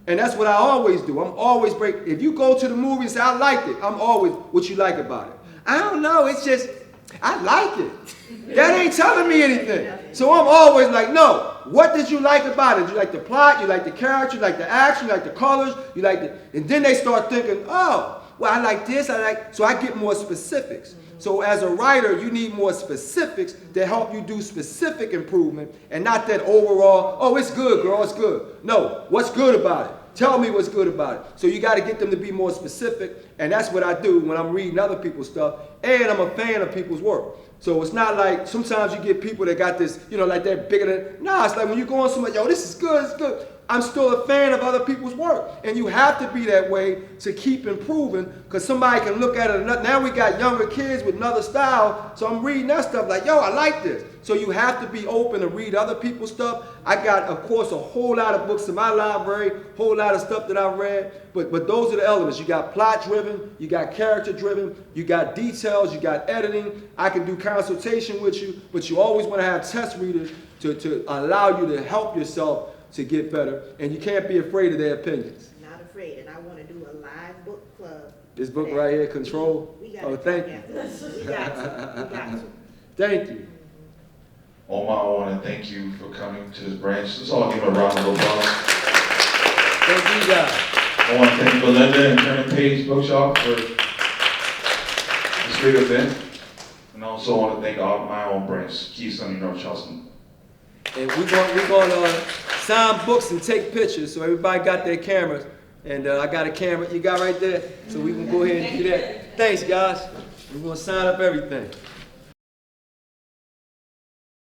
And that's what I always do. I'm always if you go to the movie and say, I liked it, I'm always, what you like about it? I don't know, it's just, I like it. That ain't telling me anything. So I'm always like, no, what did you like about it? You like the plot, you like the character, you like the action, you like the colors, you like the, and then they start thinking, oh, well, I like this, so I get more specifics. So as a writer, you need more specifics to help you do specific improvement and not that overall, oh, it's good, girl, it's good. No, what's good about it? Tell me what's good about it. So you got to get them to be more specific, and that's what I do when I'm reading other people's stuff, and I'm a fan of people's work. So it's not like sometimes you get people that got this, like they're bigger than, nah, it's like when you go on somebody, yo, this is good, it's good. I'm still a fan of other people's work. And you have to be that way to keep improving because somebody can look at it. Now we got younger kids with another style, so I'm reading that stuff like, yo, I like this. So you have to be open to read other people's stuff. I got, of course, a whole lot of books in my library, whole lot of stuff that I've read, but those are the elements. You got plot-driven, you got character-driven, you got details, you got editing. I can do consultation with you, but you always want to have test readers to allow you to help yourself to get better, and you can't be afraid of their opinions. Not afraid, and I want to do a live book club. This book right here, Control. We got oh, thank you. We got to. Thank you. Omar, I want to thank you for coming to this branch. Let's all give him a round of applause. Thank you, guys. I want to thank Belinda and Turning Page Bookshop for this big event. And I also want to thank my own branch, Keystone, North Charleston. And we're going to sign books and take pictures, so everybody got their cameras. And I got a camera you got right there, so we can go ahead and do that. Thanks, guys. We're going to sign up everything.